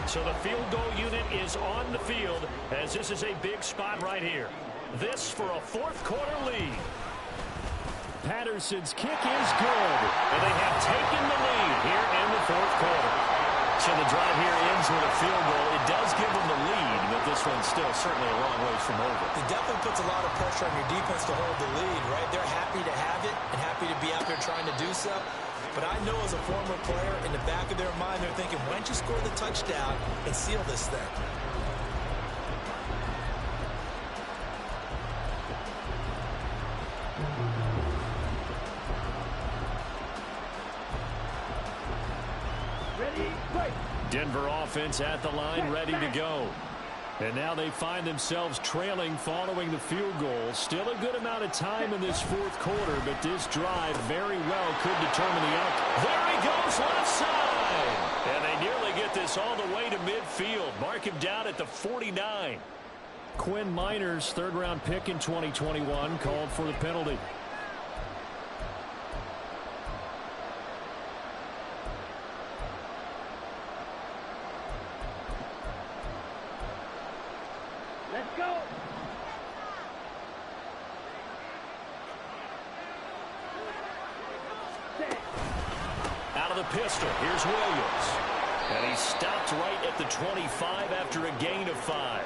So the field goal unit is on the field as this is a big spot right here. This for a 4th quarter lead. Patterson's kick is good, and they have taken the lead here in the 4th quarter. So the drive here ends with a field goal. It does give them the lead, but this one's still certainly a long ways from over. It definitely puts a lot of pressure on your defense to hold the lead, right? They're happy to have it and happy to be out there trying to do so. But I know as a former player, in the back of their mind, they're thinking, why don't you score the touchdown and seal this thing? Denver offense at the line, ready to go. And now they find themselves trailing following the field goal. Still a good amount of time in this 4th quarter, but this drive very well could determine the outcome. There he goes, left side. And they nearly get this all the way to midfield. Mark him down at the 49. Quinn Miners, 3rd-round pick in 2021, called for the penalty. Let's go. the pistol. Here's Williams. And he stopped right at the 25 after a gain of 5.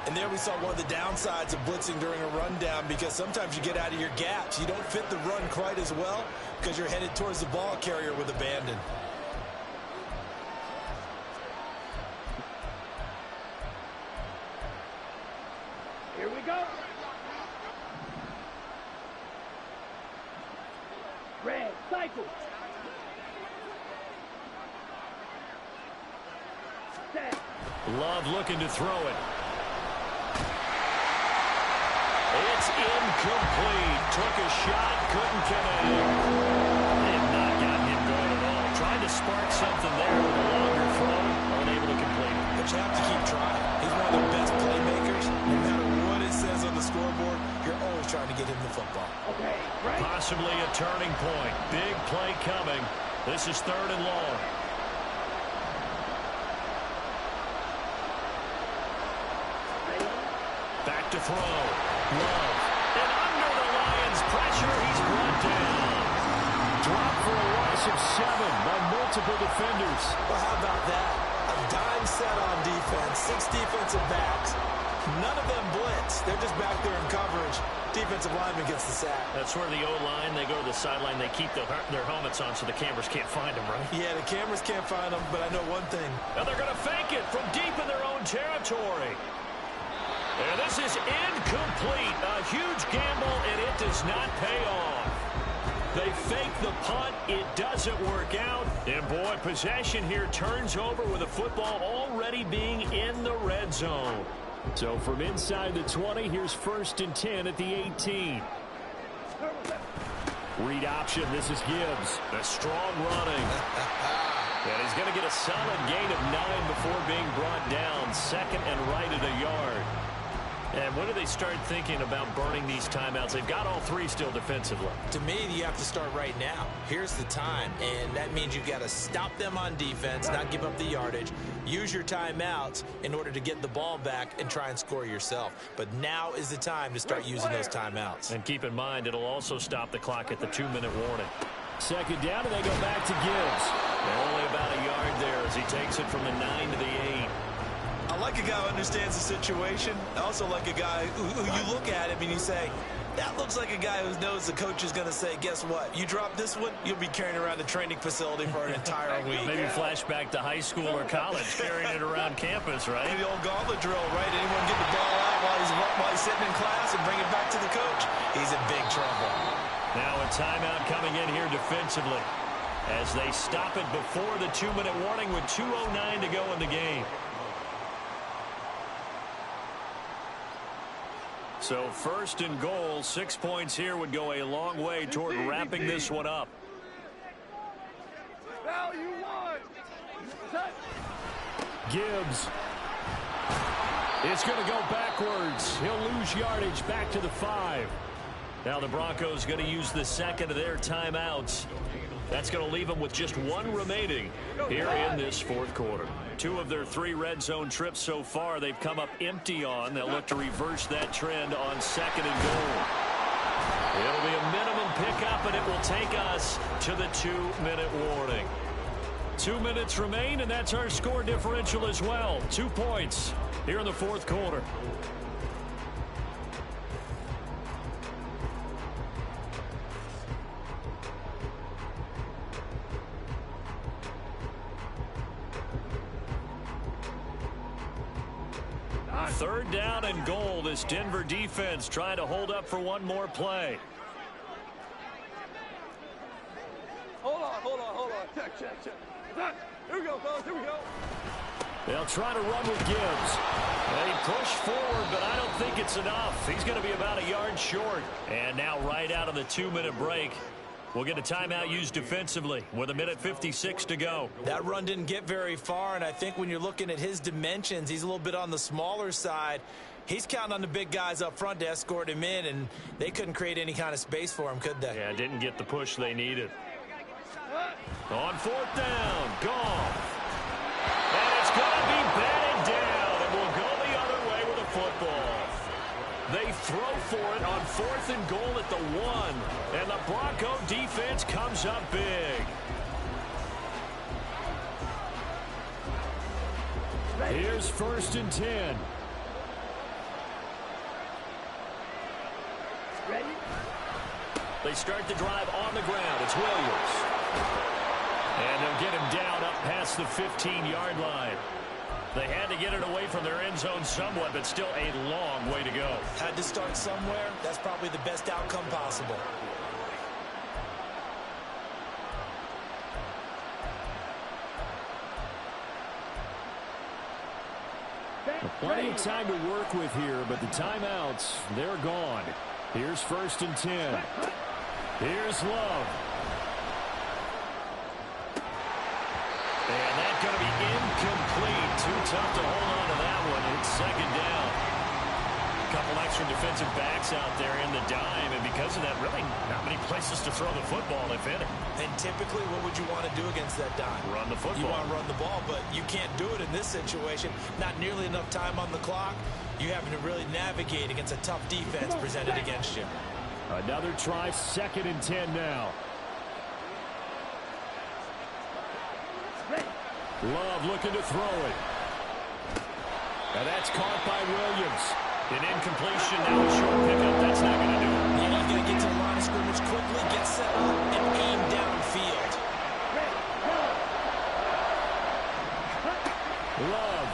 And there we saw one of the downsides of blitzing during a rundown, because sometimes you get out of your gaps. You don't fit the run quite as well because you're headed towards the ball carrier with abandon. Here we go. Red, cycle. Set. Love looking to throw it. It's incomplete. Took a shot, couldn't connect. They have not gotten him going at all. Tried to spark something there with a longer throw. Unable to complete it. But you have to keep trying. He's one of the best playmakers. No matter what it says on the scoreboard, you're always trying to get him the football. Okay, right. Possibly a turning point. Big play coming. This is 3rd and long. Back to throw. Love. And under the Lions' pressure, he's brought down. Dropped for a loss of 7 by multiple defenders. Well, how about that? A dime set on defense, 6 defensive backs. None of them blitz. They're just back there in coverage. Defensive lineman gets the sack. That's where the O-line, they go to the sideline, they keep their helmets on so the cameras can't find them, right? Yeah, the cameras can't find them, but I know one thing. Now they're going to fake it from deep in their own territory. And this is incomplete. A huge gamble, and it does not pay off. They fake the punt. It doesn't work out. And, boy, possession here turns over with the football already being in the red zone. So from inside the 20, here's 1st and 10 at the 18. Read option. This is Gibbs. A strong running. And he's going to get a solid gain of 9 before being brought down. 2nd and right at a yard. And when do they start thinking about burning these timeouts? They've got all 3 still defensively. To me, you have to start right now. Here's the time, and that means you've got to stop them on defense, not give up the yardage. Use your timeouts in order to get the ball back and try and score yourself. But now is the time to start using those timeouts. And keep in mind, it'll also stop the clock at the 2-minute warning. 2nd down, and they go back to Gibbs. They're only about a yard there as he takes it from the 9 to the 8. I like a guy who understands the situation. I also like a guy who you look at him and you say, that looks like a guy who knows the coach is going to say, guess what? You drop this one, you'll be carrying around the training facility for an entire week. Maybe flashback to high school or college, carrying it around campus, right? The old gauntlet drill, right? Anyone get the ball out while he's sitting in class and bring it back to the coach? He's in big trouble. Now a timeout coming in here defensively as they stop it before the 2-minute warning with 2:09 to go in the game. So 1st and goal, 6 points here would go a long way toward wrapping this one up. Value 1. Set. Gibbs. It's going to go backwards. He'll lose yardage back to the 5. Now the Broncos going to use the 2nd of their timeouts. That's going to leave them with just 1 remaining here in this 4th quarter. 2 of their 3 red zone trips so far they've come up empty on. They'll look to reverse that trend on 2nd and goal. It'll be a minimum pickup, and it will take us to the 2-minute warning. 2 minutes remain, and that's our score differential as well. 2 points here in the 4th quarter. Third down and goal. This Denver defense trying to hold up for 1 more play. Hold on. Check. Here we go, fellas. Here we go. They'll try to run with Gibbs. They push forward, but I don't think it's enough. He's going to be about a yard short. And now right out of the 2-minute break, we'll get a timeout used defensively with 1:56 to go. That run didn't get very far, and I think when you're looking at his dimensions, he's a little bit on the smaller side. He's counting on the big guys up front to escort him in, and they couldn't create any kind of space for him, could they? Yeah, didn't get the push they needed. On 4th down, Goff. And it's going to be batted down, and we'll go the other way with a football. They throw for it on 4th and goal at the 1, and the Bronco defense comes up big. Here's 1st and 10. Ready? They start the drive on the ground. It's Williams. And they'll get him down up past the 15-yard line. They had to get it away from their end zone somewhat, but still a long way to go. Had to start somewhere. That's probably the best outcome possible. Plenty of time to work with here, but the timeouts, they're gone. Here's 1st and 10. Here's Love. And that's going to be incomplete. Too tough to hold on to that one. It's 2nd down. A couple extra defensive backs out there in the dime, and because of that, really not many places to throw the football, if any. And typically, what would you want to do against that dime? Run the football. You want to run the ball, but you can't do it in this situation. Not nearly enough time on the clock. You having to really navigate against a tough defense presented against you. Another try, 2nd and 10 now. Love looking to throw it. And that's caught by Williams. An incompletion, now a short pickup. That's not going to do it. Yeah, you got to get to the line of scrimmage quickly, get set up, and aim downfield. Love.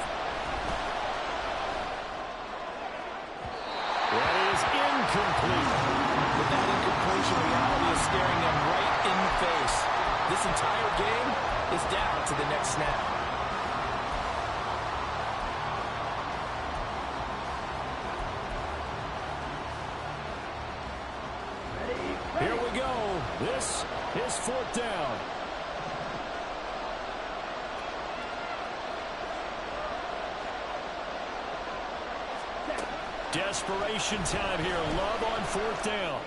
That is incomplete. With that incompletion, reality is staring them right in the face. This entire game is down to the next snap. Here we go. This is 4th down. Desperation time here. Love on 4th down.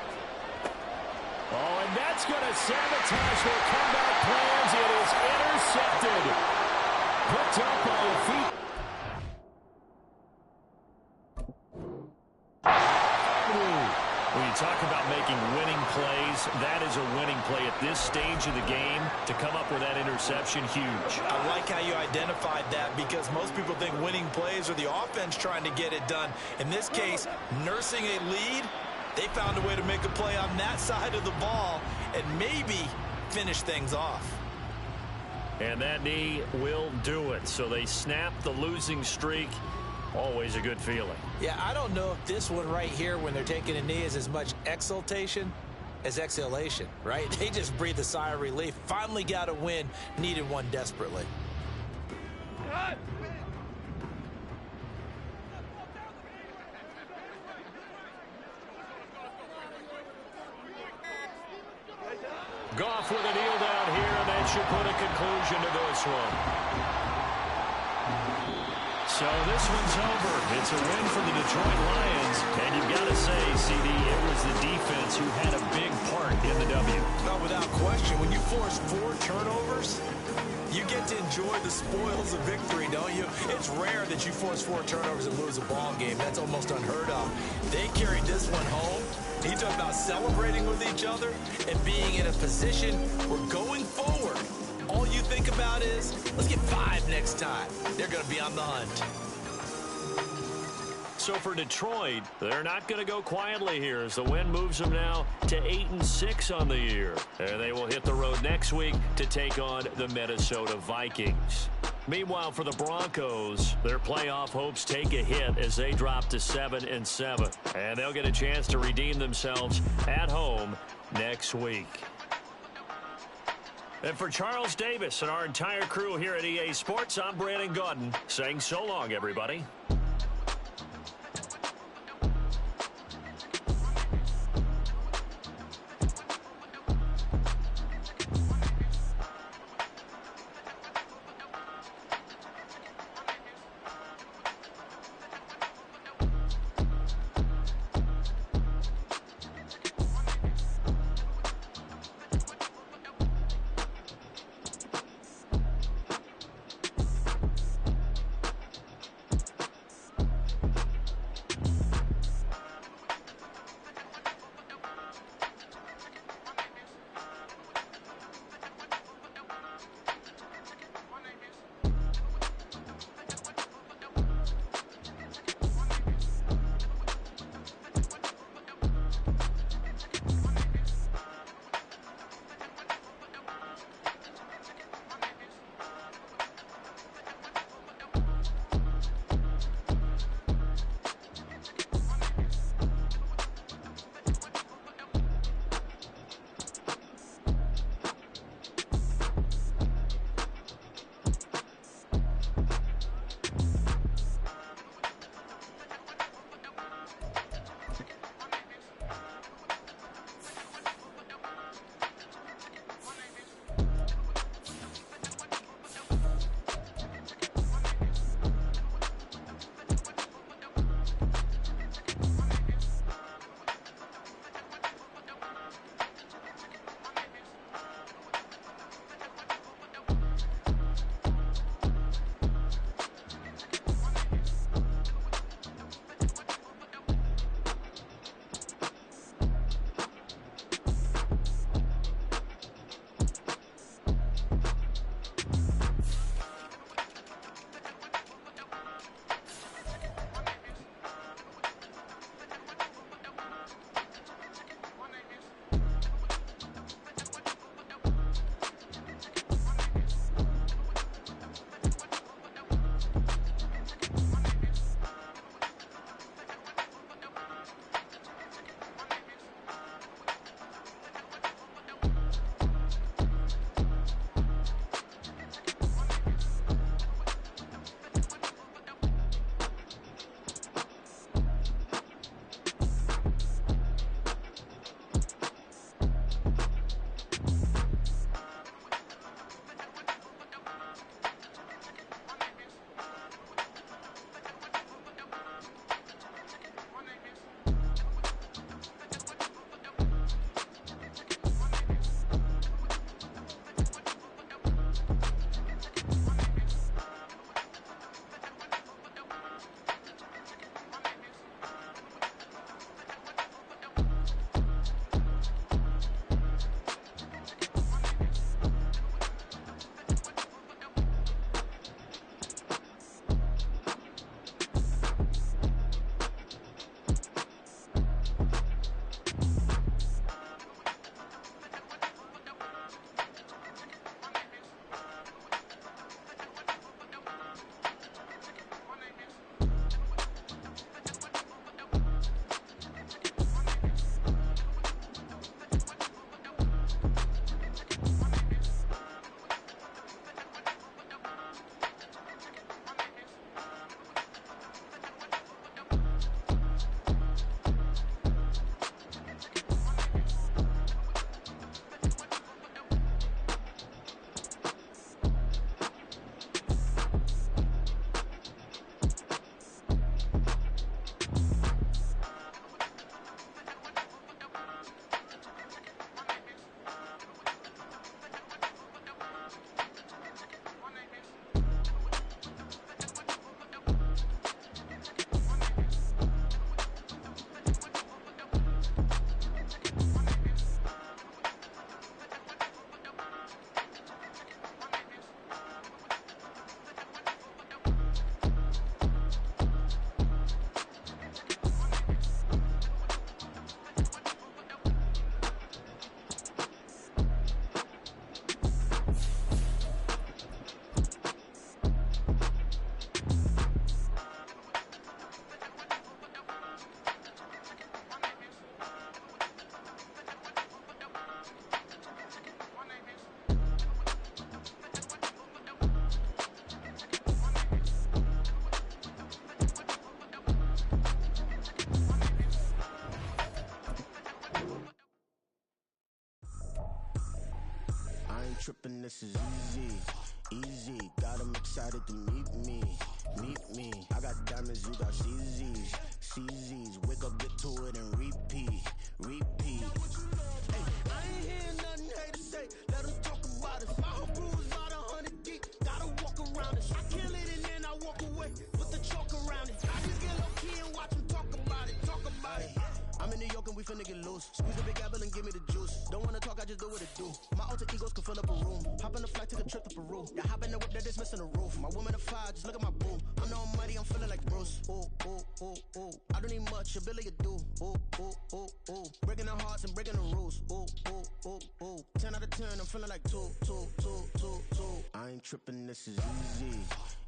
Oh, and that's going to sabotage their comeback plans. It is intercepted. Picked up by the feet. When you talk about making winning plays, that is a winning play at this stage of the game. To come up with that interception, huge. I like how you identified that, because most people think winning plays are the offense trying to get it done. In this case, nursing a lead, they found a way to make a play on that side of the ball and maybe finish things off. And that knee will do it. So they snap the losing streak. Always a good feeling. Yeah, I don't know if this one right here, when they're taking a knee, is as much exultation as exhalation, right? They just breathe a sigh of relief. Finally got a win, needed one desperately. Goff with a kneel down here, and that should put a conclusion to this one. So this one's over. It's a win for the Detroit Lions. And you've got to say, CD, it was the defense who had a big part in the W. No, without question. When you force 4 turnovers, you get to enjoy the spoils of victory, don't you? It's rare that you force 4 turnovers and lose a ball game. That's almost unheard of. They carried this one home. You talk about celebrating with each other and being in a position where going forward, all you think about is, let's get 5 next time. They're going to be on the hunt. So for Detroit, they're not going to go quietly here as the win moves them now to 8-6 on the year. And they will hit the road next week to take on the Minnesota Vikings. Meanwhile, for the Broncos, their playoff hopes take a hit as they drop to 7-7. And they'll get a chance to redeem themselves at home next week. And for Charles Davis and our entire crew here at EA Sports, I'm Brandon Gaudin saying so long, everybody. tripping, this is easy. Easy, got 'em excited to meet me. Meet me. I got diamonds, you got CZs. CZs, wake up, get to it, and repeat. Repeat. Hey, I ain't hearing nothing haters say. Let them talk about us. My whole crew is about 100 deep. Gotta walk around it. I kill it and then I walk away. Put the chalk around it. I just get low key and watch them talk about it. Talk about it. I'm in New York and we finna get loose. Squeeze the big apple and give me the juice. Don't wanna talk, I just do what it do. My alter egos can fill up a room. Hop on the flight, take a trip to Peru. Yeah, hop in the whip, that is missing the roof. My woman a fire, just look at my boo. I'm no money, I'm feeling like Bruce. Ooh, ooh, ooh, ooh. I don't need much, ability to do. Ooh, ooh, ooh, ooh. Breaking the hearts and breaking the rules. Ooh, ooh, ooh, ooh. 10 out of 10, I'm feeling like 2, 2, 2, 2, 2. I ain't tripping, this is easy.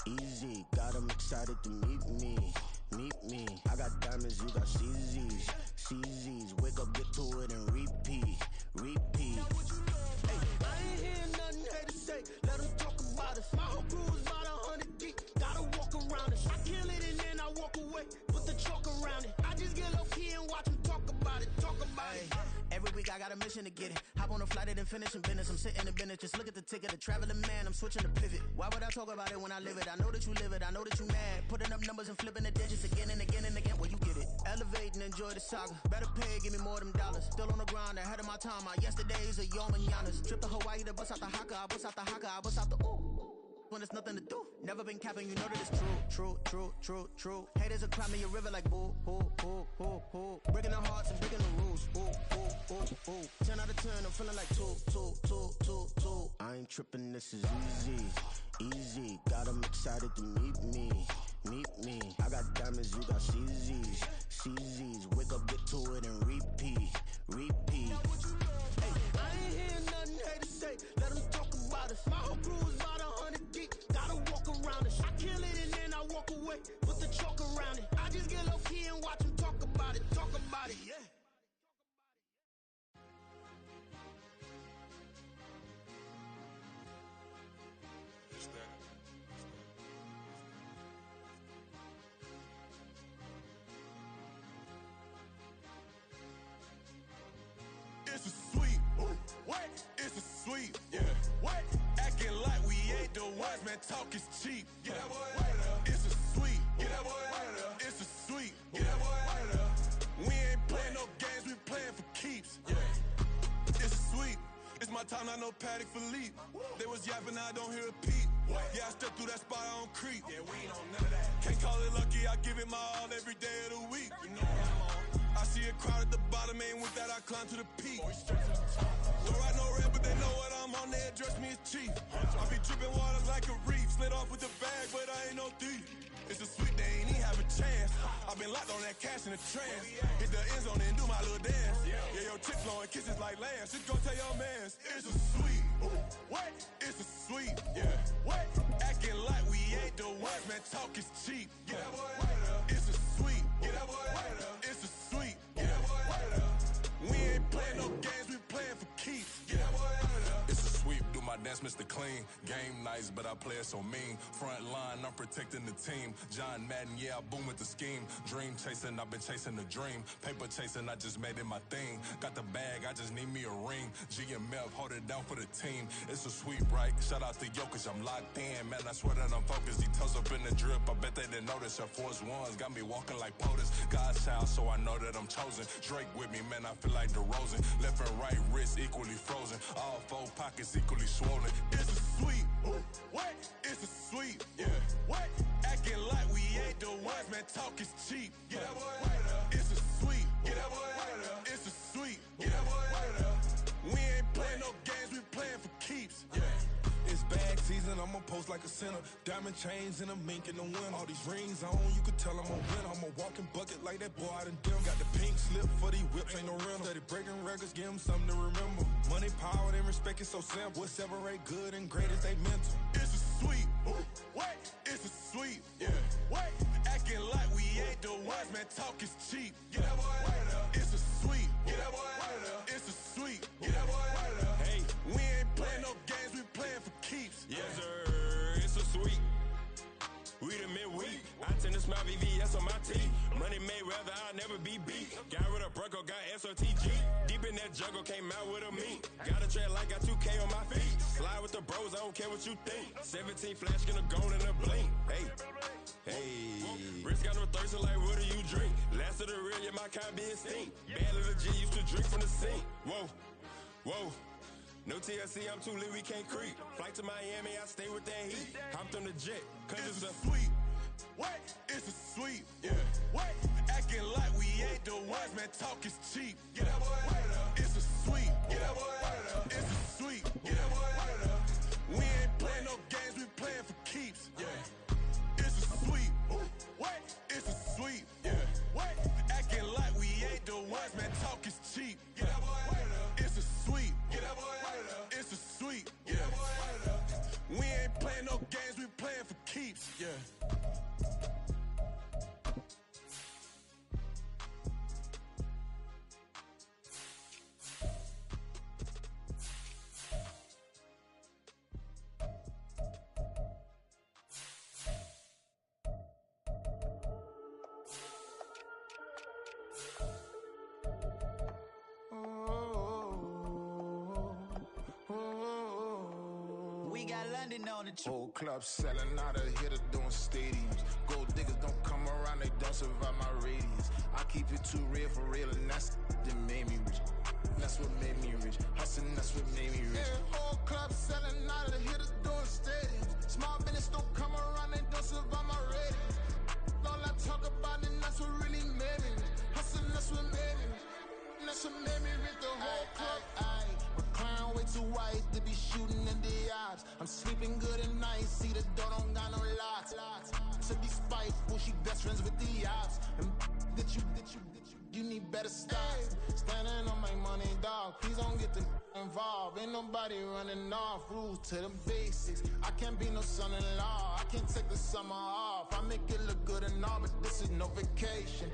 Easy, got 'em excited to meet me. Meet me. I got diamonds, you got CZs. CZs, wake up, get to it, and repeat. Repeat. Hey, I ain't hearing nothing haters say. Let them talk about us. My whole crew is about 100 deep. Gotta walk around it. I kill it and then I walk away. Put the chalk around it. I just get low key and watch them talk about it. Talk about it. Every week I got a mission to get it. Hop on a flight and then finish in business. I'm sitting in business. Just look at the ticket. A traveling man, I'm switching to pivot. Why would I talk about it when I live it? I know that you live it. I know that you mad. Putting up numbers and flipping the digits again and again and again. Well, you get it. Elevate and enjoy the saga. Better pay, give me more them dollars. Still on the grind, ahead of my time. My yesterdays are yo mananas. Trip to Hawaii to bust out the haka. I bust out the haka. I bust out the ooh. When there's nothing to do. Never been capping, you know that it's true. True, true, true, true. Haters are climbing your river like boo, hoo, hoo, hoo, hoo. Breaking the hearts and breaking the rules. Ooh, ooh, ooh, ooh. 10 out of 10, I'm feeling like 2, 2, 2, 2, 2. I ain't tripping, this is easy. Easy, got 'em excited to meet me. Meet me. I got diamonds, you got CZs. CZs, wake up, get to it, and repeat. Repeat. Hey, I ain't hearing nothing haters say. Let them talk about us. My whole crew is about 100 deep. Gotta walk around it. I kill it and then I walk away. Put the chalk around it. I just get low key and watch them talk about it. Talk about it, yeah. It's a sweep. What? It's a sweep. Yeah. What? Acting like we ain't the ones, man. Talk is cheap. Get that boy out of there. It's a sweep. Get that boy out of there. It's a sweep. Get that boy out of there. We ain't playing no games, we playing for keeps. Yeah. It's a sweep. It's my time, not no Paddock Philippe. They was yapping, I don't hear a peep. Yeah, I step through that spot, I don't creep. Yeah, we ain't on none of that. Can't call it lucky, I give it my all every day of the week. You know what I'm on. I see a crowd at the bottom, and with that I climb to the peak. Don't ride no red, but they know what I'm on, they address me as chief. I be dripping water like a reef, slid off with the bag, but I ain't no thief. It's a sweet, they ain't even have a chance. I been locked on that cash in the trance. Hit the end zone and do my little dance. Yeah, your chick blowing kisses like lambs. Just go tell your mans. It's a sweet. What? It's a sweet. Yeah. What? Acting like we ain't the ones, man. Talk is cheap. Get that boy out of there. It's a sweet. Get that boy out of there. It's a sweet. Get that boy out of there. We ain't playing no games, we playing for keeps. Get that boy out of there. It's a sweep, do my dance, Mr. Clean. Game nice, but I play it so mean. Front line, I'm protecting the team. John Madden, yeah, I boom with the scheme. Dream chasing, I've been chasing the dream. Paper chasing, I just made it my thing. Got the bag, I just need me a ring. GMF, hold it down for the team. It's a sweep, right? Shout out to Jokic, I'm locked in. Man, I swear that I'm focused. He toes up in the drip, I bet they didn't notice. Air Force Ones got me walking like POTUS. God's child, so I know that I'm chosen. Drake with me, man, I feel like DeRozan. Left and right wrist equally frozen. All four pockets equally swollen. It's a sweep. What? It's a sweep. Yeah. What? Acting like we ain't the ones, man. Talk is cheap. Get that boy out of there. It's a sweep. Get that boy out of there. It's a sweep. Get that boy out of there. We ain't playing no games, we playing for keeps. Yeah. It's bag season, I'ma post like a sinner. Diamond chains and a mink in the wind. All these rings on, you could tell I'm a winner. I'm a walking bucket like that boy out in Dim. Got the pink slip for these whips, ain't no rental. Steady breaking records, give them something to remember. Money, power, and respect is so simple. What separate good and great is they mental. It's a sweep. What? It's a sweep. Yeah. What? Acting like we ain't the ones, man. Talk is cheap. Get that boy out of there. It's a sweep. Get that boy out of there. It's a sweep. Get that boy out of there. Hey, we ain't playing no games, we playing for keeps. Yes, sir. It's a sweep. We the midweek. I tend to smile VVS on my teeth. Money made rather I'll never be beat. Got rid of Bronco, got SOTG. Deep in that the jungle, came out with a meat. Got a track like got 2K on my feet. Slide with the bros, I don't care what you think. 17 flash, gonna go in a blink. Hey. Wrist got no thirst, like what do you drink? Last of the real, yeah, my kind be extinct. Bad little G used to drink from the sink. Whoa. No TLC, I'm too lit, we can't creep. Flight to Miami, I stay with that heat. Hopped on the jet, cause it's a sweet. What? It's a sweet. Yeah. What? Acting like we ain't the ones, man. Talk is cheap. Get that boy out of there. It's a sweet. Get that boy out of there. It's a sweet. Get that boy out of there. We ain't playing no games, we playing for keeps. Yeah. It's a sweet. What? It's a sweet. Yeah. What? Acting like we ain't the ones, man. Talk is cheap. Get that boy out of there. It's a sweet. Get that boy out of there. It's a sweet. Get that boy out of there. We ain't playing no games, we playing for keeps. Yeah. Whole club selling out of hitter doing stadiums. Gold diggers don't come around, they don't survive my radius. I keep it too real for real, and that's that made me rich. That's what made me rich. Hustling, that's what made me rich. Yeah, whole club selling out of hitter doing stadiums. Small business don't come around, they don't survive my radius. All I talk about, and that's what really made me rich. Hustling, that's what made me rich. That's what made me rich. The whole club. Clown way too white to be shooting in the ops. I'm sleeping good at night, see the door don't got no locks. To be spiteful, she best friends with the ops. And that you need better stocks. Standing on my money, dog, please don't get involved. Ain't nobody running off, rules to the basics. I can't be no son-in-law, I can't take the summer off. I make it look good and all, but this is no vacation.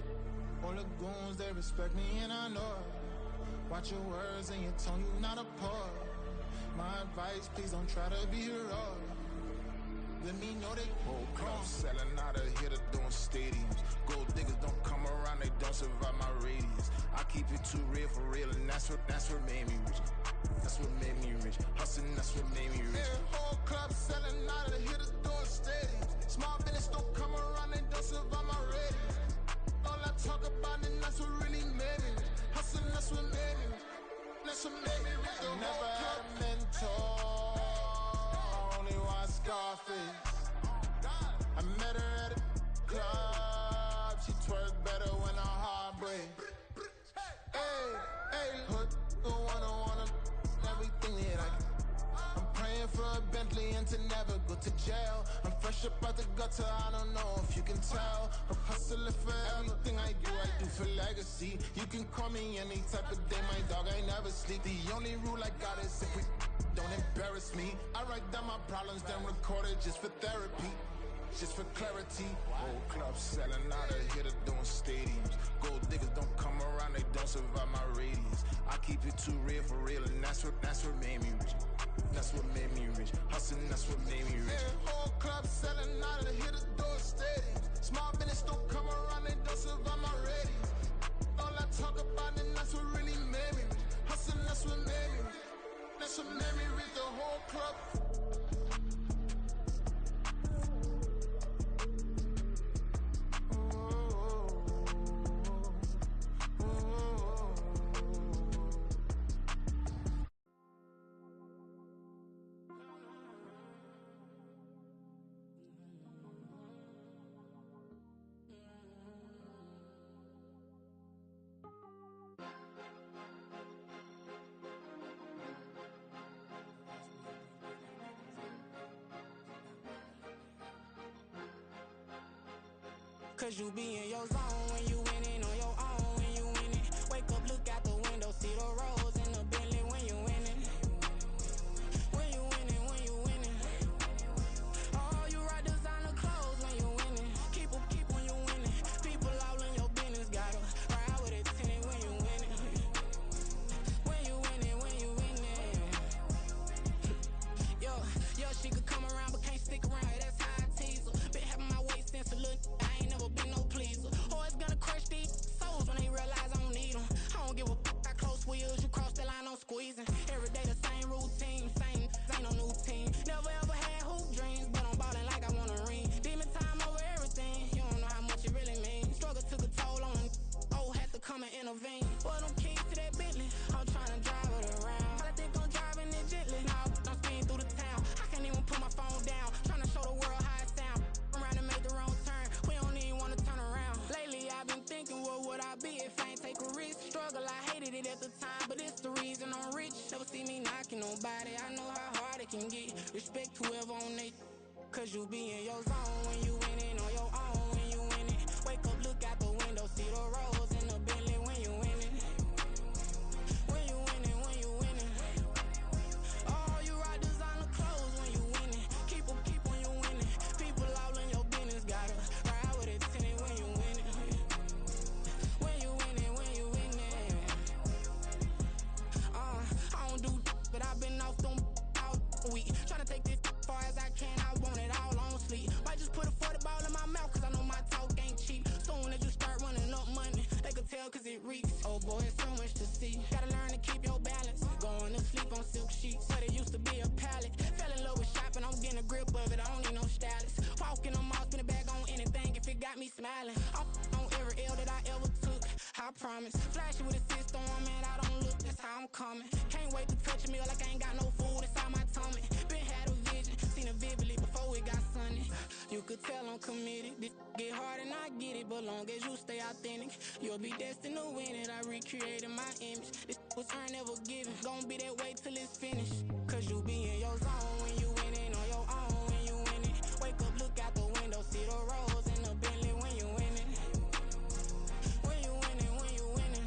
All the goons, they respect me and I know it. Watch your words and your tone, you not a poet. My advice, please don't try to be heroic. Let me know they whole club selling out of hitter doing stadiums. Gold diggers don't come around, they don't survive my radius. I keep it too real for real, and that's what made me rich. That's what made me rich. Hustling, that's what made me rich. Yeah, whole club selling out of hitters doing stadiums. Small business don't come around, they don't survive my radius. All I talk about, and that's what really made me rich. Hustling, that's what made me rich. That's what made me rich. I never had a mentor, only watch Scarface. I met her at a club, she twerk better when her heart breaks. Hey, hood, wanna everything that I'm praying for a Bentley and to never go to jail. I'm fresh up out the gutter, I don't know if you can tell. I'm hustling for everything I do for legacy. You can call me any type of day, my dog, I never sleep. The only rule I got is if we don't embarrass me. I write down my problems, then record it just for therapy. Just for clarity. Whole club selling out of hitter doing stadiums. Gold diggers don't come around, they don't survive my radius. I keep it too real for real, and that's what made me rich. That's what made me rich. Hustling, that's what made me rich. Yeah, whole club selling out of hitters doing stadiums. Small business don't come around, they don't survive my radius. All I talk about, and that's what really made me rich. Hustling, that's what made me rich. That's what made me rich. The whole club. Cause you be in your zone when you winning on your own when you winning. Wake up, look out the window, see the rose in the Bentley when you winning. When you winning, when you winning. Oh, you ride designer clothes when you winning. Keep when you winning. People all in your business, gotta ride with it tinted when you winning. When you winning, when you winning. Yo, she could come around but can't stick around. That's how I tease her. Been having my waist since a little. Been no pleaser. Always gonna crush these about it, I know how hard it can get. Respect whoever on they, cause you be in your zone when you winning on your own when you winning. Wake up, look out the window, see the rose in the Bentley when you winning. When you winning, when you winning. Oh, you rock designer clothes when you winning. Keep when you winning. People all in your business, gotta ride with it tinted when you winning. When you winning, when you winning. I don't do but I've been off them all week. Tryna take this far as I can, I want it all on sleep. Might just put a 40 ball in my mouth, cause I know my talk ain't cheap. Soon as you start running up money, they could tell cause it reeks. Oh boy, it's so much to see. Gotta learn to keep your balance. Going to sleep on silk sheets, but it used to be a pallet. Fell in love with shopping, I'm getting a grip of it, I don't need no stylist. Walking on mall, spin a bag on anything if it got me smiling. I'm on every L that I ever took, I promise. Flashy with a system, man, I don't look, that's how I'm coming. Can't wait to touch a meal like I ain't got no food inside my tummy. Been had a vision, seen it vividly before it got sunny. You could tell I'm committed, this get hard and I get it, but long as you stay authentic, you'll be destined to win it. I recreated my image, this was earned, never given. Gonna be that way till it's finished, cause you be in your zone when you winning on your own when you winning. Wake up, look out the window, see the rose in the Bentley when you winning. When you winning, when you winning.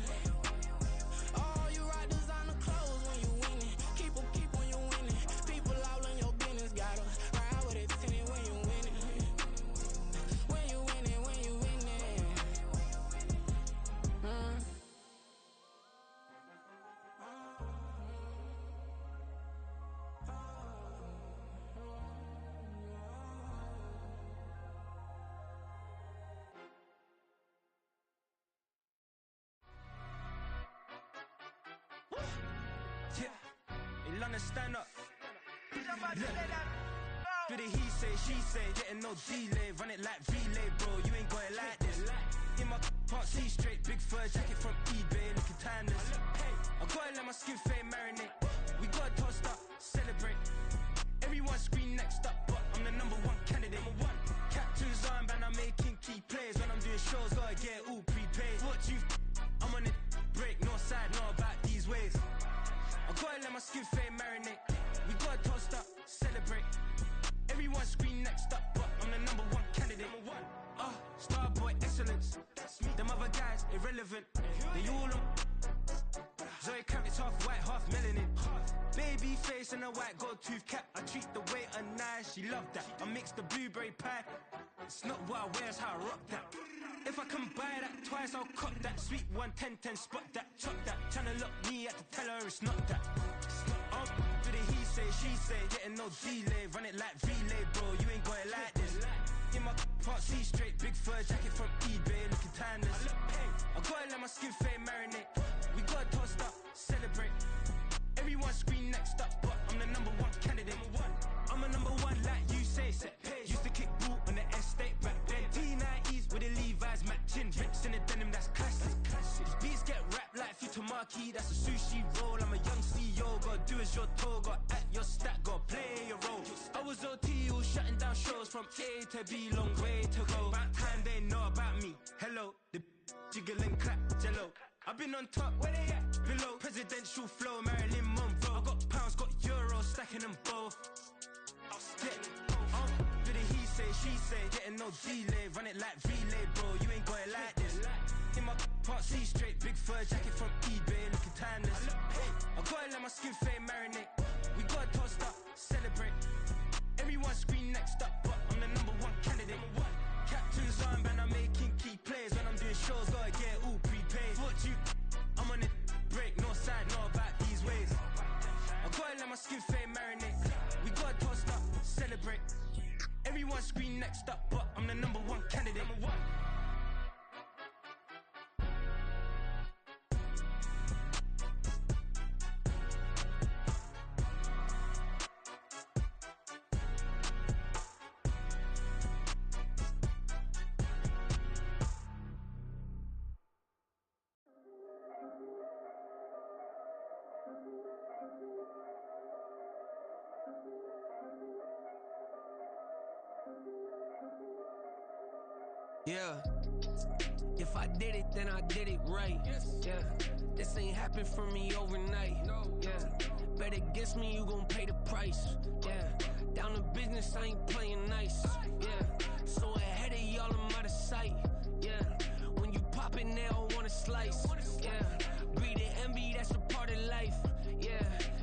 Oh, you rock designer clothes when you winning. Keep when you winning. People all in your business, gotta ride with it tinted when you winning. When you winning, when you winning. Yeah, hey, London, stand up. Look. For the he say, she say, getting no delay. Run it like relay, bro, you ain't going like this. In my can't see straight, big fur jacket from eBay, looking timeless. I gotta let my skin fade marinate. We gotta toast up, celebrate. Everyone scream next up, but I'm the #1 candidate. Captain's armband, I'm making key plays. When I'm doing shows, gotta get all prepaid. What you I'm on it, break, no side, know about these ways. I gotta let my skin fade marinate. We gotta toast up, celebrate. Everyone scream next up, but I'm the #1 candidate. Starboy excellence. Them other guys irrelevant. They all on. Zoe Kravitz half white, half melanin. Baby face and a white gold tooth cap. I treat the waiter nice, she love that. I mix the blueberry pie. It's not what I wear, it's how I rock that. If I can buy that twice, I'll cop that. Sweet 110, spot that, chop that. Tryna lock me at the teller, it's not that. For the he say, she say, getting no delay. Run it like relay, bro, you ain't going like this. In my can't see straight, big fur jacket from eBay, looking timeless. I gotta let my skin fade marinate. We gotta toast up, celebrate. Everyone scream next up, but I'm the #1 candidate. I'm a #1 like you say, set pace. Used to kick ball on the estate back then. T90s with the Levi's matching. Rips in the denim, that's classic. These beats get wrapped like Futamaki, that's a sushi roll. I'm a young CEO, gotta do as you're told. Gotta act your stat, gotta play your role. I was OT, all shutting down shows from A to B, long way to go. About time they know about me. Hello, the jiggle and clap, jello. I've been on top, where they at? Below, presidential flow, Marilyn Monroe. I got pounds, got euros, stacking them both. For the he say, she say, getting no delay. Run it like relay, bro, you ain't going like this. In my can't see straight, big fur jacket from eBay, looking timeless. I gotta let my skin fade marinate. We gotta toast up, celebrate. Everyone scream next up, but I'm the #1 candidate. Captain's armband, I'm making key plays. When I'm doing shows, gotta get all prepaid. What you I'm on it, break, no side, know about these ways. I gotta let my skin fade marinate. We gotta toast up, celebrate. Everyone scream next up, but I'm the #1 candidate. Yeah, if I did it, then I did it right. Yeah, this ain't happened for me overnight. Yeah, better against me, you gon' pay the price. Yeah, down to business, I ain't playing nice. Yeah, so ahead of y'all, I'm out of sight. Yeah, when you pop it, they all wanna slice. Yeah, greed and envy, that's a part of life. Yeah,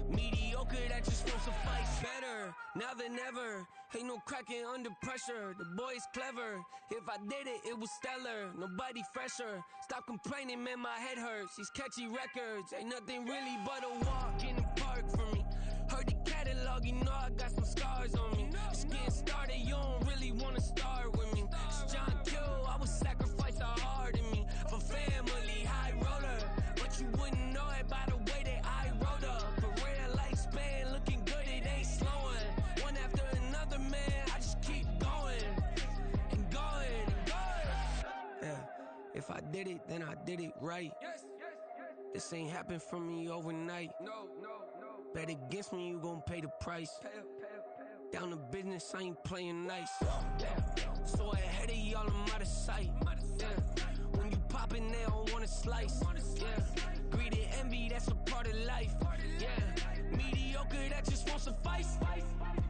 mediocre, that just won't suffice. Better, now than ever. Ain't no cracking under pressure. The boy is clever. If I did it, it was stellar. Nobody fresher. Stop complaining, man, my head hurts. These catchy records ain't nothing really but a walk in the park for me. Heard the catalog, you know I got some scars on me. Just getting started, you don't really wanna start with me. It's John Kill, I would sacrifice a heart in me for family, high roller. But you wouldn't know it by the way that I wrote up. Career lifespan looking good, it ain't slowing. One after another, man, I just keep going and going and going. Yeah, if I did it, then I did it right. This ain't happened for me overnight. No. Bet against me, you gon' pay the price. Down to business, I ain't playing nice. Yeah. So ahead of y'all, I'm out of sight. Yeah. When you poppin', they don't wanna slice. Yeah. Greed and envy, that's a part of life. Yeah. Mediocre, that just won't suffice.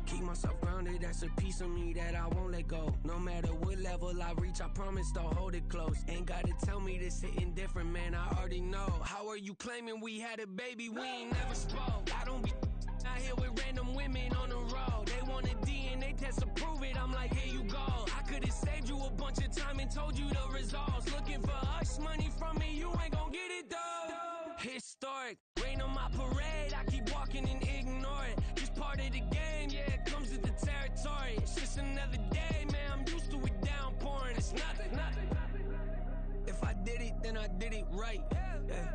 Keep myself grounded, that's a piece of me that I won't let go. No matter what level I reach, I promise to hold it close. Ain't gotta tell me this hitting different, man, I already know. How are you claiming we had a baby, we ain't never spoke? I don't be out here with random women on the road. They want a DNA test to prove it, I'm like, here you go. I could've saved you a bunch of time and told you the results. Looking for hush money from me, you ain't gon' get it though. Historic, rain on my parade, I keep walking and ignore it. Just part of the game, yeah, it comes with the territory. It's just another day, man, I'm used to it downpouring. It's nothing. If I did it, then I did it right. Yeah.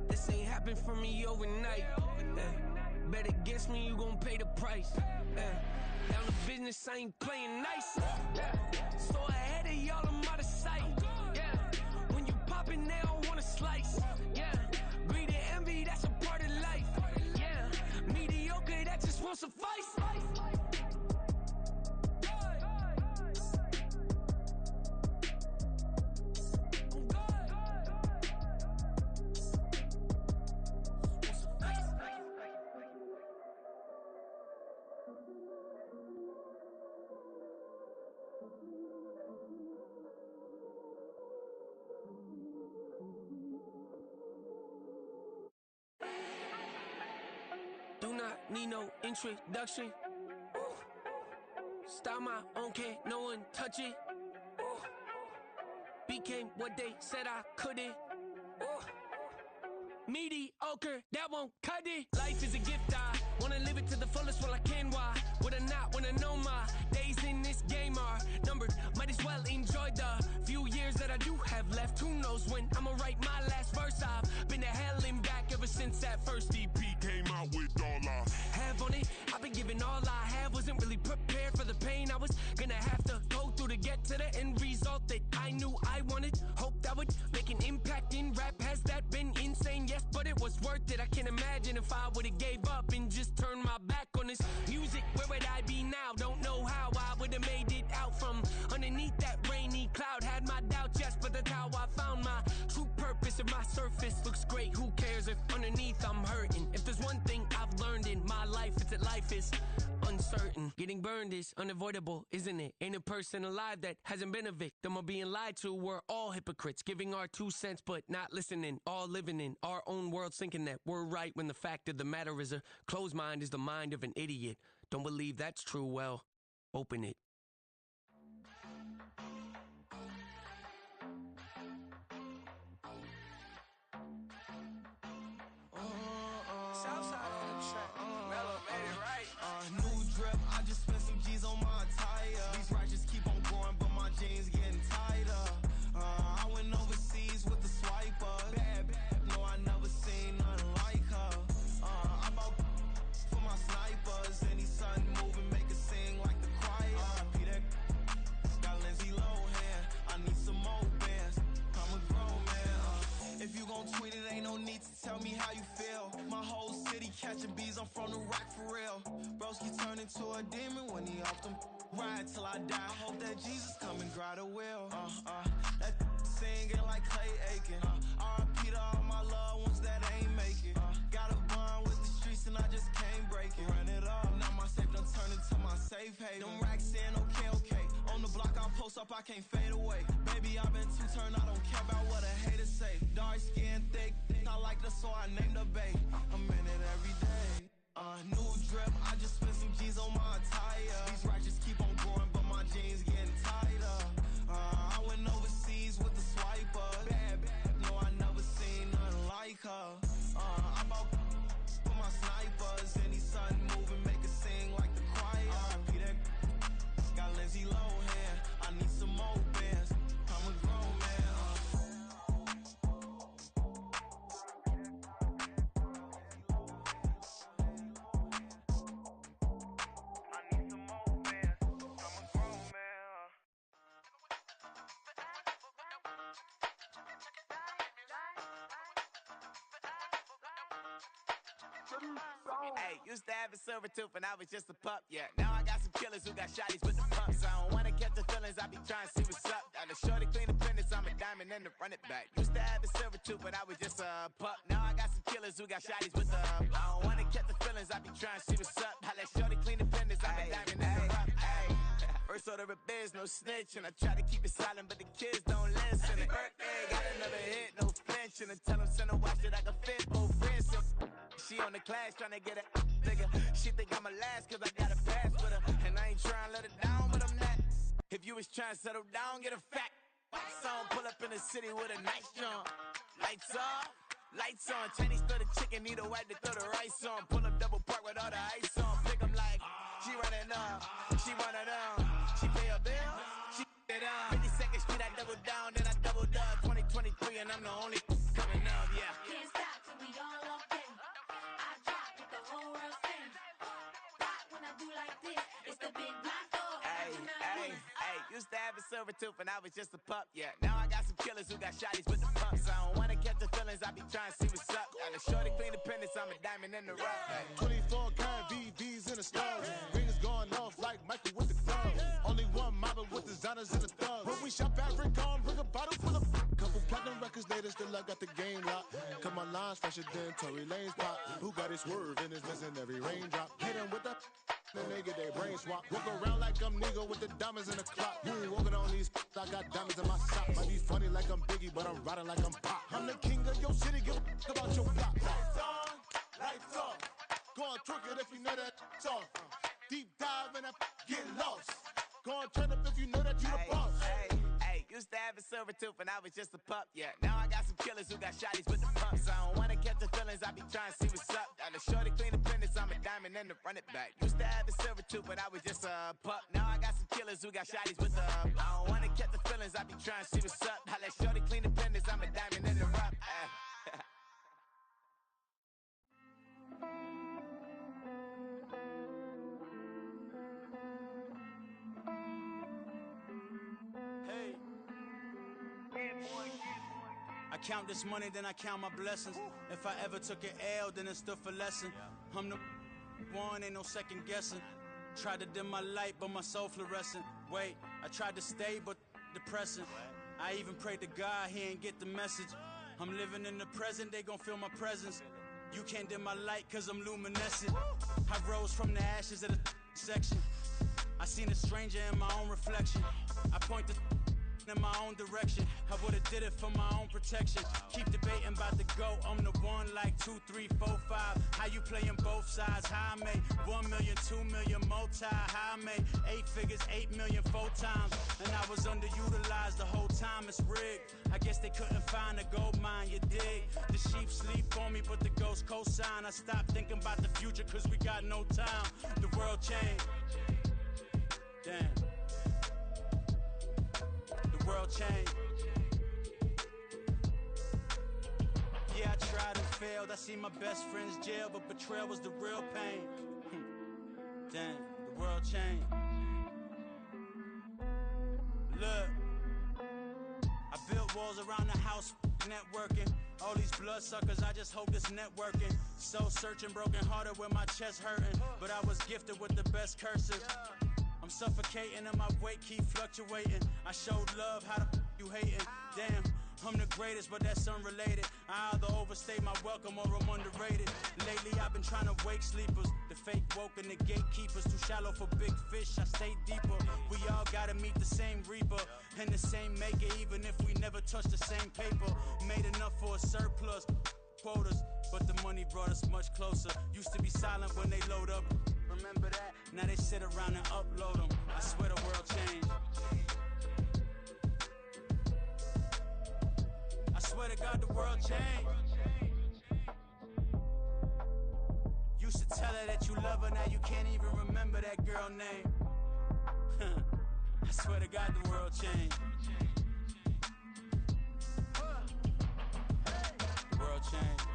This ain't happened for me overnight. Yeah. Bet against me, you gon' pay the price. Yeah. Down to business, I ain't playing nice. Yeah. So ahead of y'all, I'm out of sight. Yeah. When you poppin', they don't wanna slice. Yeah. Greed and envy, that's a part of life. Yeah. Mediocre, that just won't suffice. Do not need no introduction. Style my own, can't no one touch it. Became what they said I couldn't. Mediocre, that won't cut it. Life is a gift, I wanna live it to the fullest while I can. Why would I not wanna know my days in this game are numbered? Might as well enjoy the few years that I do have left. Who knows when I'ma write my last verse? I've been to hell and back ever since that first EP came out with all I have on it. I've been giving all I have, wasn't really prepared for the pain I was gonna have to go through to get to the end result that I knew I wanted. Hope that would make an impact in rap. Has that been insane? Yes, but it was worth it. I can't imagine if I would've gave up and just turned my back on this music. Where would I be now? Don't know how I would've made it out from underneath that rainy cloud. Had my doubts, yes, but that's how I found my true purpose. If my surface looks great, who cares if underneath I'm hurting? If there's one thing I've learned in my life, it's that life is uncertain. Getting burned is unavoidable, isn't it? Ain't a person alive that hasn't been a victim of being lied to. We're all hypocrites, giving our 2 cents but not listening. All living in our own world, thinking that we're right when the fact of the matter is a closed mind is the mind of an idiot. Don't believe that's true? Well, open it. Southside on the track. Mellow made it right. New drip, I just spent some G's on my attire. These righteous keep on going, but my jeans getting tighter. I went overseas with the swiper. Bad, no, I never seen nothing like her. I bought for my snipers. Any sun moving, make it sing like the choir. Peter got Lindsay Lohan. I need some more bands. I'm a grown man. If you gon' tweet it, ain't no need to tell me how you feel. My whole city catching bees, I'm from the rock for real. Broski turned into a demon when he off them. Ride till I die, hope that Jesus come and grab the wheel. That singing like Clay Aiken. R.I.P. to all my loved ones that ain't make it. Got a bond with the streets and I just came vacant. Run it up, now my safe done turned into my safe haven. Them racks in, okay. On the block, I'll post up, I can't fade away. Baby, I've been too turned, I don't care about what a hater say. Dark skin, thick, I like the so I named the babe. I'm in it every day. New drip, I just spent some G's on my attire. These ratchets keep on growing, but my jeans getting tighter. I went overseas with the swiper. Bad, no, I never seen nothing like her. I bought for my snipers. Any sudden moving, make it sing like the choir. RIP that got Lindsay Lohan. I need some more bands. I'm a grown man. Hey, used to have a silver tooth and I was just a pup, yeah. Now I got some killers who got shotties with the pumps. I don't wanna catch the feelings, I be trying to see what's up. Got a shorty clean the fitness, I'm a diamond and to run it back. Used to have a silver tooth, but I was just a pup. Now I got some killers who got shotties with the I don't wanna catch the feelings, I be trying to see what's up. I let shorty clean the fitness, I'm a diamond and to run. First order of biz, no snitch, and I try to keep it silent, but the kids don't listen. Birthday, got another hit, no flinch, and I tell them send a watch that I can fit both wrists. She on the class trying to get it bigger. She think I'm a last cause I got a pass with her. And I ain't trying to let it down, but I'm not. If you was trying to settle down, get a fat song. Pull up in the city with a nice jump. Lights off, lights on. Chinese throw the chicken, need a wipe to throw the rice on. Pull up double park with all the ice on. Pick 'em like, she running up, she running down. She pay her bill, she it up. 52nd Street, I double down, then I doubled up. 2023 and I'm the only coming up, yeah. Can't stop till we all up in. I drop it, the whole world sings. Rock when I do like this, it's the big black dog. Hey, used to have a silver tooth and I was just a pup, yeah. Now I got some killers who got shotties with the pumps. I don't wanna catch the feelings, I be trying to see what's up. Got a shorty clean the pendants, I'm a diamond in the rough. Hey. 24 karat VVs in the stars. Rings going off like Michael with the clubs. Only one mobbing with designers in the thugs. When we shop at Rick on, bring a bottle full of couple platinum records later, still I got the game locked. Come on, lines fresher than Tory Lane's pop. Who got his swerve and is missing every raindrop? Hit him with the then they get their brain swap. Walk around like I'm nigga with the diamonds in the clock. You ain't walking on these, I got diamonds in my sock. Might be funny like I'm Biggie, but I'm riding like I'm Pop. I'm the king of your city, give a about your block. Lights on, lights off. Go on, twerk it if you know that's off. Deep dive and get lost. Go on, turn up if you know that you the boss. Hey, used to have a silver tooth and I was just a pup, yeah. Now I got some killers who got shotties with the pumps. I don't wanna catch the feelings, I be trying to see what's up. Got a shorty clean the pendants, I'm a diamond and to run it back. Used to have a silver tooth, but I was just a pup. Now I got some killers who got shotties with the I don't wanna catch the feelings, I be trying to see what's up. I let shorty clean the pendants, I'm a diamond in the rough. I count this money, then I count my blessings. If I ever took an L, then it stood for lesson. I'm the one, ain't no second guessing. Tried to dim my light, but my soul fluorescent. Wait, I tried to stay, but depressing. I even prayed to God, he ain't get the message. I'm living in the present, they gon' feel my presence. You can't dim my light, cause I'm luminescent. I rose from the ashes of the section. I seen a stranger in my own reflection. I point the in my own direction. I would've did it for my own protection. Keep debating about the GOAT. I'm the one like 2, 3, 4, 5. How you playing both sides? How I made 1 million, 2 million, multi. How I made 8 figures, 8 million, 4 times. And I was underutilized the whole time. It's rigged. I guess they couldn't find a gold mine, you dig? The sheep sleep on me, but the ghost cosign. I stopped thinking about the future, cause we got no time. The world changed. Damn. The world changed. Yeah, I tried and failed. I seen my best friends jail, but betrayal was the real pain. Damn, the world changed. Look, I built walls around the house, networking. All these bloodsuckers, I just hope this networking. Soul searching, broken hearted with my chest hurting. But I was gifted with the best curses. I'm suffocating and my weight keep fluctuating. I showed love, how the you hating? Damn, I'm the greatest, but that's unrelated. I either overstay my welcome or I'm underrated. Lately I've been trying to wake sleepers. The fake woke and the gatekeepers. Too shallow for big fish, I stay deeper. We all gotta meet the same reaper and the same maker, even if we never touch the same paper. Made enough for a surplus quotas, but the money brought us much closer. Used to be silent when they load up. Remember that? Now they sit around and upload them. I swear the world changed. I swear to God the world changed. Used to tell her that you love her, now you can't even remember that girl name. I swear to God the world changed. The world changed.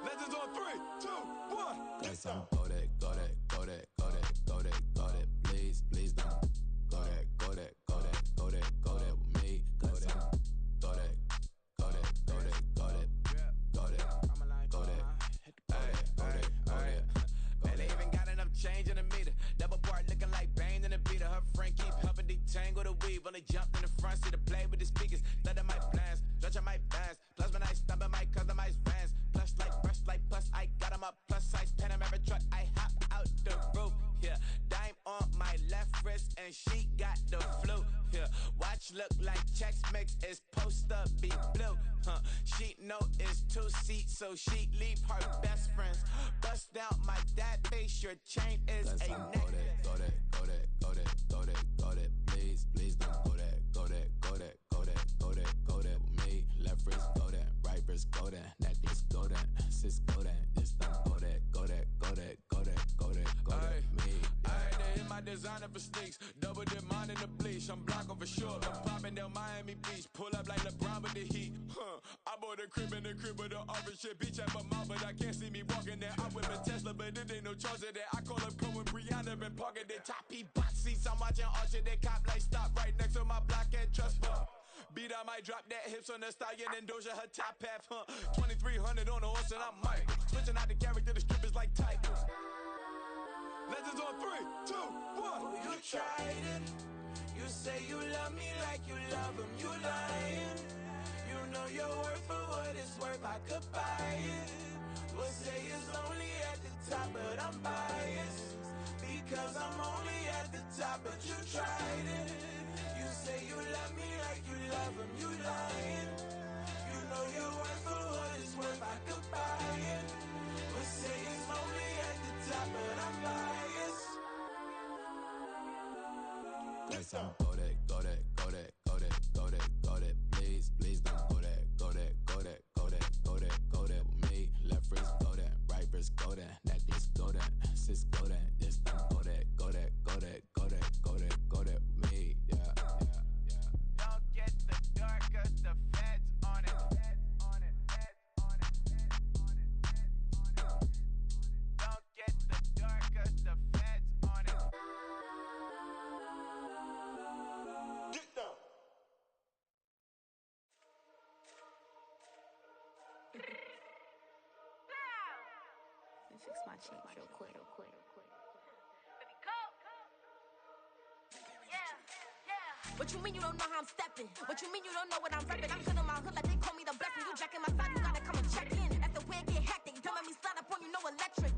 Legends on 3, 2, 1. That's on go that, go that, go that, go that, go that, go that. Please, please don't go that, go that, go that, go that, go that with me. Go that, go that, go that, go that, go that, go that, go that, go that. Man, they even got enough change in the meter. Double part looking like Bane in the beater. Her friend keep helping detangle the weave. Only jumped in the front seat to play with the speakers. Study my plans, stretch on my bands. Plus when I stumble my customized vans. Plush like brush like plus I got 'em up. Plus size Panamera truck. I hop out the roof. Yeah, dime on my left wrist and she got the flu. Yeah, watch look like checks mix is post up be blue. She know it's 2 seats, so she leave her best friends. Bust down my dad base. Your chain is That's a on neck. go that, go that, go that, go that, go that, go that. Please, please don't go that, go that, go that, go that, go that, go that with me. Left wrist go that, right wrist go that, necklace go that, sis go that, just don't go that, go that, go that, go that, go that, go that, me. I had to hit my designer for sneaks. Double dip mine in the bleach. I'm blocking for sure. I'm popping down Miami Beach. Pull up like LeBron with the heat. I bought a crib in the crib with the orange shit. Beach at my mouth, but I can't see me walking there. I whip a Tesla, but it ain't no charge of that. I call up Cohen Brianna and parking the top box seats. I'm watching Archer. They cop like stop right next to my block and trust fund. Beat I might drop that hips on the stallion and Doja her top half. 2300 on the horse and I'm Mike. Switching out the character, the strippers like Tigers. Legends on 3, 2, 1. Oh, you tried it. You say you love me like you love him. You lying. You know your worth for what it's worth. I could buy it. We'll say it's lonely at the top, but I'm biased. Because I'm only at the top, but you tried it. You say you love me like you love him. You lying. You know your worth for what it's worth. I could buy it. We'll say it's lonely at the top, but I'm biased. That's on go that, go that, go that, go that, go that, go that. Please, please don't go that, go that, go that, go that, go that, go that with me. Left wrist go that, right wrist go that, necklace go that, sis go that, just don't go that, go that, go that, go that, go that, go that with me. Yeah, yeah, yeah. Don't get the dark 'cause the feds on it. Don't get the dark 'cause the feds on it. Get down. Let me fix my change real quick. What you mean you don't know how I'm stepping? What you mean you don't know what I'm repping? I'm good in my hood like they call me the blessing. You jacking my side, you gotta come and check in. That's the way it get hectic. Don't let me slide up on you, no electric.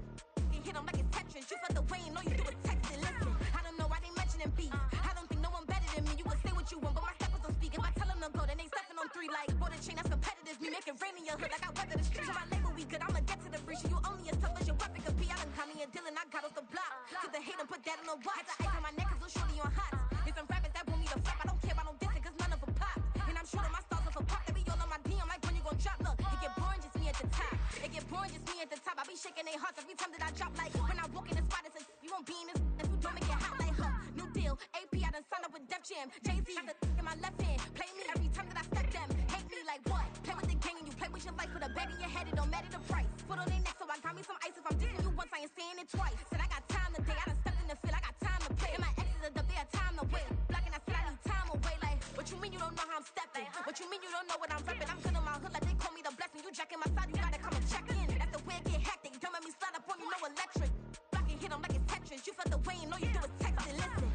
You hit them like it's Tetris. You felt the way and all you do is text it. Listen, I don't know why they mentioning beef. I don't think no one better than me. You can say what you want, but my steppers don't speak. If I tell them to go, then they stepping on 3 like border chain. That's competitive. Me making rain in your hood like I weather the streets. So my label we good. I'ma get to the breach. You only as tough as your weapon could be. I done call me a Dylan. I got off the block. To the hate and put that on the watch. Had the ice on my neck 'cause little shorty on hot. There's some rappers that want me to flap. I don't care about no dissing 'cause none of them pop. And I'm shooting my stars off a pop. They be all on my DM like when you gon' drop. Look, it get boring just me at the top. It get boring just me at the top. I be shaking their hearts every time that I drop. Like when I walk in the spot, it's a you won't be in this. If you don't make it hot like new deal. AP, I done signed up with Def Jam. Jay-Z got the in my left hand. Play me every time that I step them. Hate me like what? Play with the gang and you play with What's your life with a bag in your head? It don't matter the price. Put on their neck, so I got me some ice. If I'm dissing you once, I ain't saying it twice. Said I got time today. I done stepped in the field. I got time to play. And my exes are the bare time to wait. Blocking, I said I need time away. Like, what you mean you don't know how I'm stepping? What you mean you don't know what I'm repping? I'm good in my hood like they call me the blessing. You jacking my side, you gotta come and check in. That's the way it get hectic. Don't make me slide up on you, no electric. Blocking, hit them like it's Tetris. You felt the way and all you do is text and listen.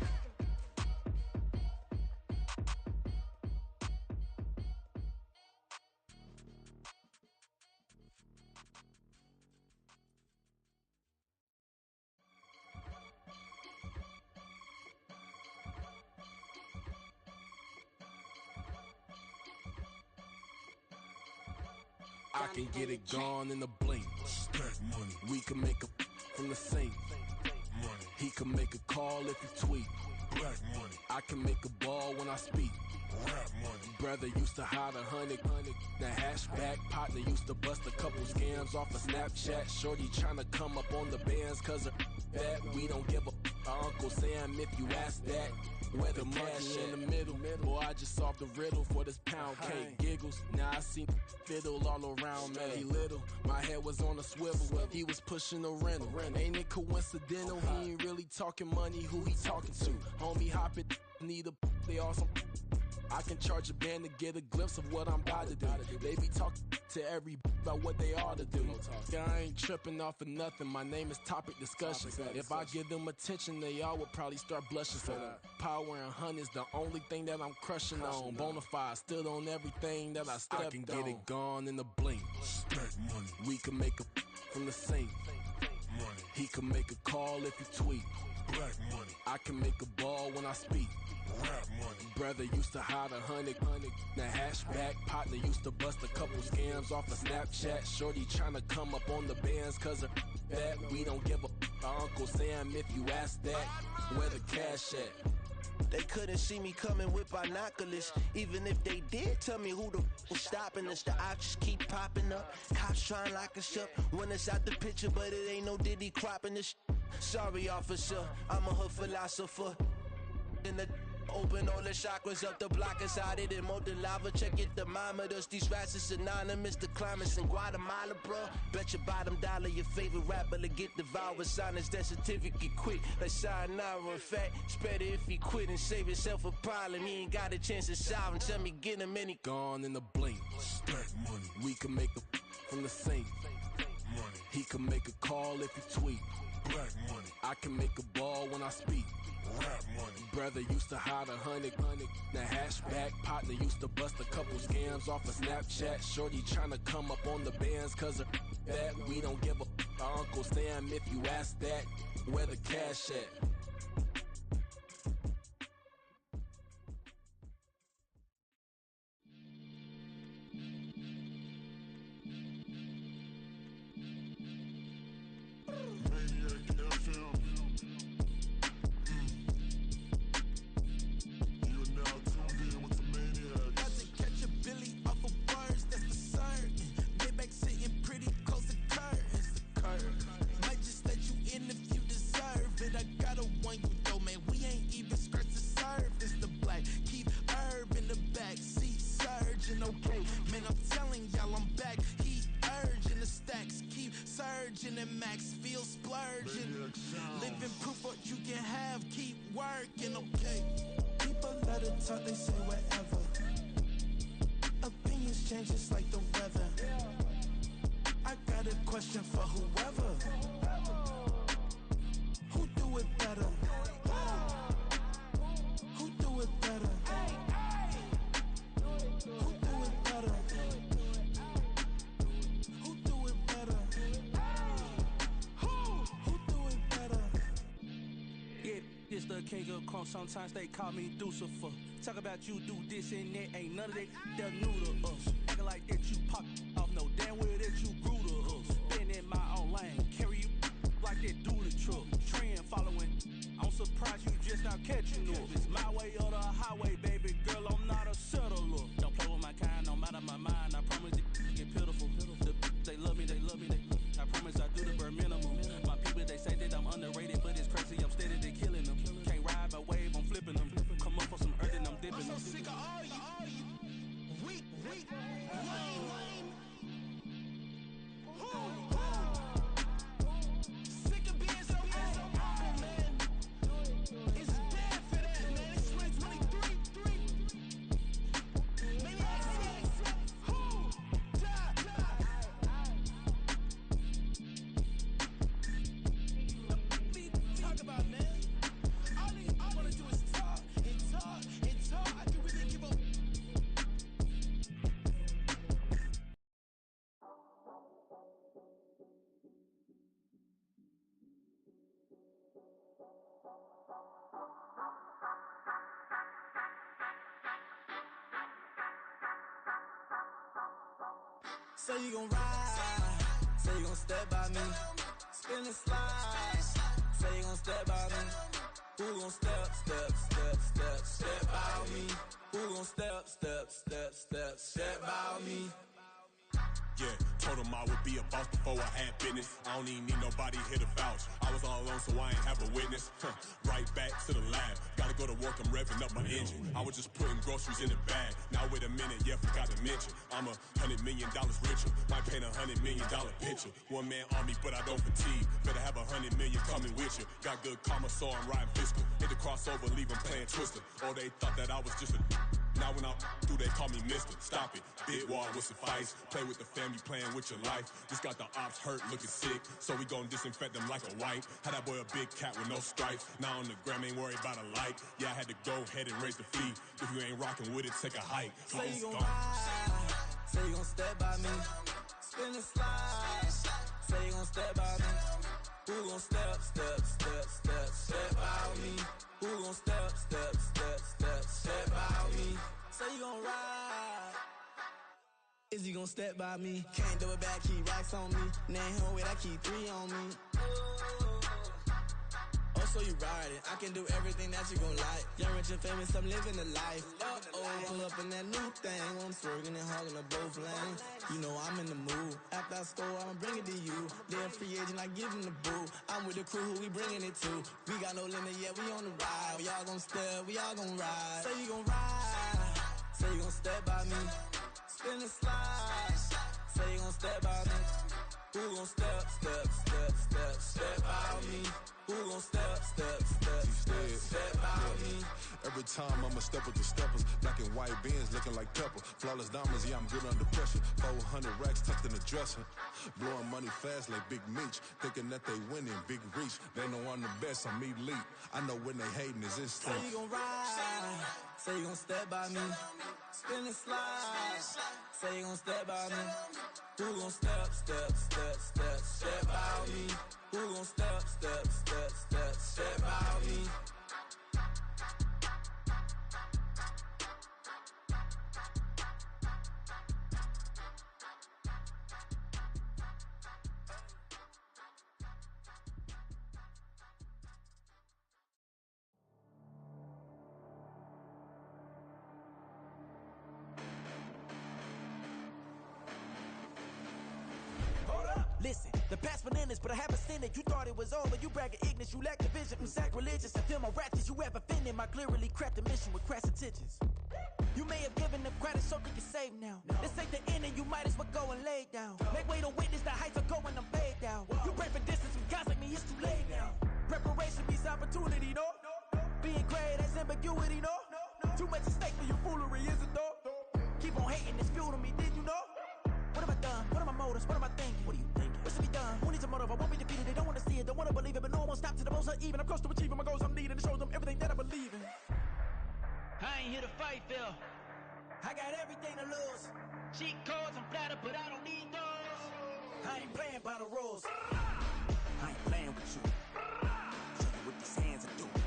I can get it gone in a blink. Stack money. We can make a from the sink. Money. He can make a call if he tweet. Black money. I can make a ball when I speak. Rap money. Brother used to hide 100. The hashback partner used to bust a couple scams off of Snapchat. Shorty tryna come up on the bands cause of that. We don't give a Uncle Sam if you ask that. Where the cash in the middle. Boy, I just solved the riddle for this pound cake. Giggles, now I see fiddle all around me. He little, my head was on a swivel. He was pushing a rental. Ain't it coincidental? He ain't really talking money. Who he talking to? Homie hopping, need a they awesome. I can charge a band to get a glimpse of what I'm about to do. They be talking to every about what they ought to do. Yeah, I ain't tripping off of nothing. My name is Topic Discussion. If I give them attention, they all would probably start blushing. So power and hunt is the only thing that I'm crushing on. Bonafide stood on everything that I stepped on. I can get it gone in a blink. Stack money. We can make a from the sink. Money. He can make a call if he tweet. Black money. I can make a ball when I speak. Rap money. Brother used to hide 100. The hashback partner used to bust a couple scams off of Snapchat. Shorty tryna come up on the bands cause of that. We don't give a Uncle Sam if you ask that. Where the cash at? They couldn't see me coming with binoculars. Even if they did tell me who the was stopping us, the options keep popping up. Cops trying to lock us up when it's out the picture, but it ain't no Diddy cropping this. Sorry, officer, I'm a hood philosopher. In the open all the chakras up the block inside it and molten lava. Check your thermometers. These rats is anonymous. The climates in Guatemala, bro. Bet your bottom dollar your favorite rapper to get devoured. Sign his death certificate quick. Like sayonara. In fact, it's better if he quit and save himself a problem. He ain't got a chance to solve and tell me get him any. Gone in a blink. Stack money. We can make a from the sink. Money. He can make a call if he tweet. Black money. I can make a ball when I speak. Rap money. Brother used to hide 100. The hashback partner used to bust a couple scams off of Snapchat. Shorty tryna come up on the bands cause of that. We don't give a Uncle Sam if you ask that. Where the cash at? King of crunk, sometimes they call me Lucifer. Talk about you do this and that, ain't none of that, they're new to us. Acting like that you pop off, no damn well that you grew to us. Been in my own lane, carry you like that do the truck. Trend following, I'm surprised you just not catching up. It's my way or the highway, baby girl, I'm not a settler. Don't play with my kind, no matter my mind, I promise it get pitiful. They love me, I promise I do the bare minimum. My people, they say that I'm underrated, but it's crazy, I'm steady, they killing them. Ride my wave, I'm flipping them. Come up for some earth and I'm dipping them. I'm so sick of all you weak, lame. Say you gon' ride, say you gon' step by me. Spin and slide, say you gon' step by me. Who gon' step by me? Who gon' step by me? Yeah, told him I would be a boss before I had business. I don't even need nobody here to vouch. I was all alone, so I ain't have a witness. Right back to the lab. Gotta go to work, I'm revving up my engine. I was just putting groceries in the bag. Now wait a minute, yeah, forgot to mention. I'm $100 million richer. Might paint $100 million picture. One man army, but I don't fatigue. Better have 100 million coming with you. Got good karma, so I'm riding fiscal. Hit the crossover, leave them playing Twister. Oh, they thought that I was just a... Now when I do, they call me Mister. Stop it, big wall with suffice. Play with the family, playing with your life. Just got the ops hurt, looking sick. So we gon' disinfect them like a wipe. Had that boy a big cat with no stripes. Now on the gram, ain't worried about a light. Yeah, I had to go ahead and raise the fee. If you ain't rocking with it, take a hike. Say you gon' ride, say you gon' step by me. Spin and slide, say you gon' step by me. Who gon' step by me? Who gon' step by me? Say you gon' ride. Is he gon' step by me? Can't do it back, keep racks on me. Name home with I keep 3 on me. Oh, so you riding. I can do everything that you gon' like. Young, rich, and famous, I'm living the life. Pull up in that new thing. I'm swerving and hogging up both lanes. You know I'm in the mood. After I score, I'ma bring it to you. They're a free agent, I give them the boo. I'm with the crew, who we bringing it to. We got no limit, yeah, we on the ride. We all gon' step, we all gon' ride. Say you gon' ride, say you gon' step by me. Spin and slide, say you gon' step by me. Who gon' step by me? Who gon' step by me? Every time I'ma step with the steppers. Black and white beans looking like pepper. Flawless diamonds, yeah, I'm good under pressure. 400 racks tucked in the dresser. Blowing money fast like Big Meech. Thinking that they winning, big reach. They know I'm the best, I'm elite. I know when they hating is instinct. Say you gon' ride, say you gon' step by me. Spin and slide, say you gon' step by me. Who gon' step by me? Who gon' step by me? Listen, the past bananas, but I haven't seen it. You thought it was over, you bragging ignorance, you lack the vision. I'm sacrilegious, I feel my ratchets, you have offended my clearly crafted mission with crass intentions. You may have given them credit so they can save now. This ain't the end and you might as well go and lay down. Make way to witness the heights are going, I'm paid down. You pray for distance with guys like me, it's too late now. Preparation means opportunity, no? Being great, that's ambiguity, no? Too much at stake for your foolery, is it though? Keep on hating, it's fuel to me, did you know? What have I done? What are my motives? What am I thinking? What are you thinking? What should be done? Who needs a motive? I won't be defeated. They don't want to see it, don't want to believe it, but no one won't stop to the most even. I'm close to achieving my goals I'm needing to show them everything that I believe in. I ain't here to fight, Phil. I got everything to lose. Cheat codes, I'm flattered, but I don't need those. I ain't playing by the rules. I ain't playing with you. Show you what these hands are doing.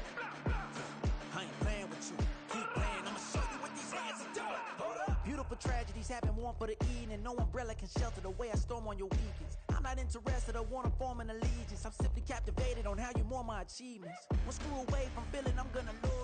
I ain't playing with you. Keep playing, I'ma show you what these hands are doing. Hold up. Beautiful tragedies happen, one for the eating, and no umbrella can shelter the way I storm on your weekends. I'm not interested, I wanna form an allegiance. I'm simply captivated on how you more my achievements. One screw away from feeling I'm gonna lose.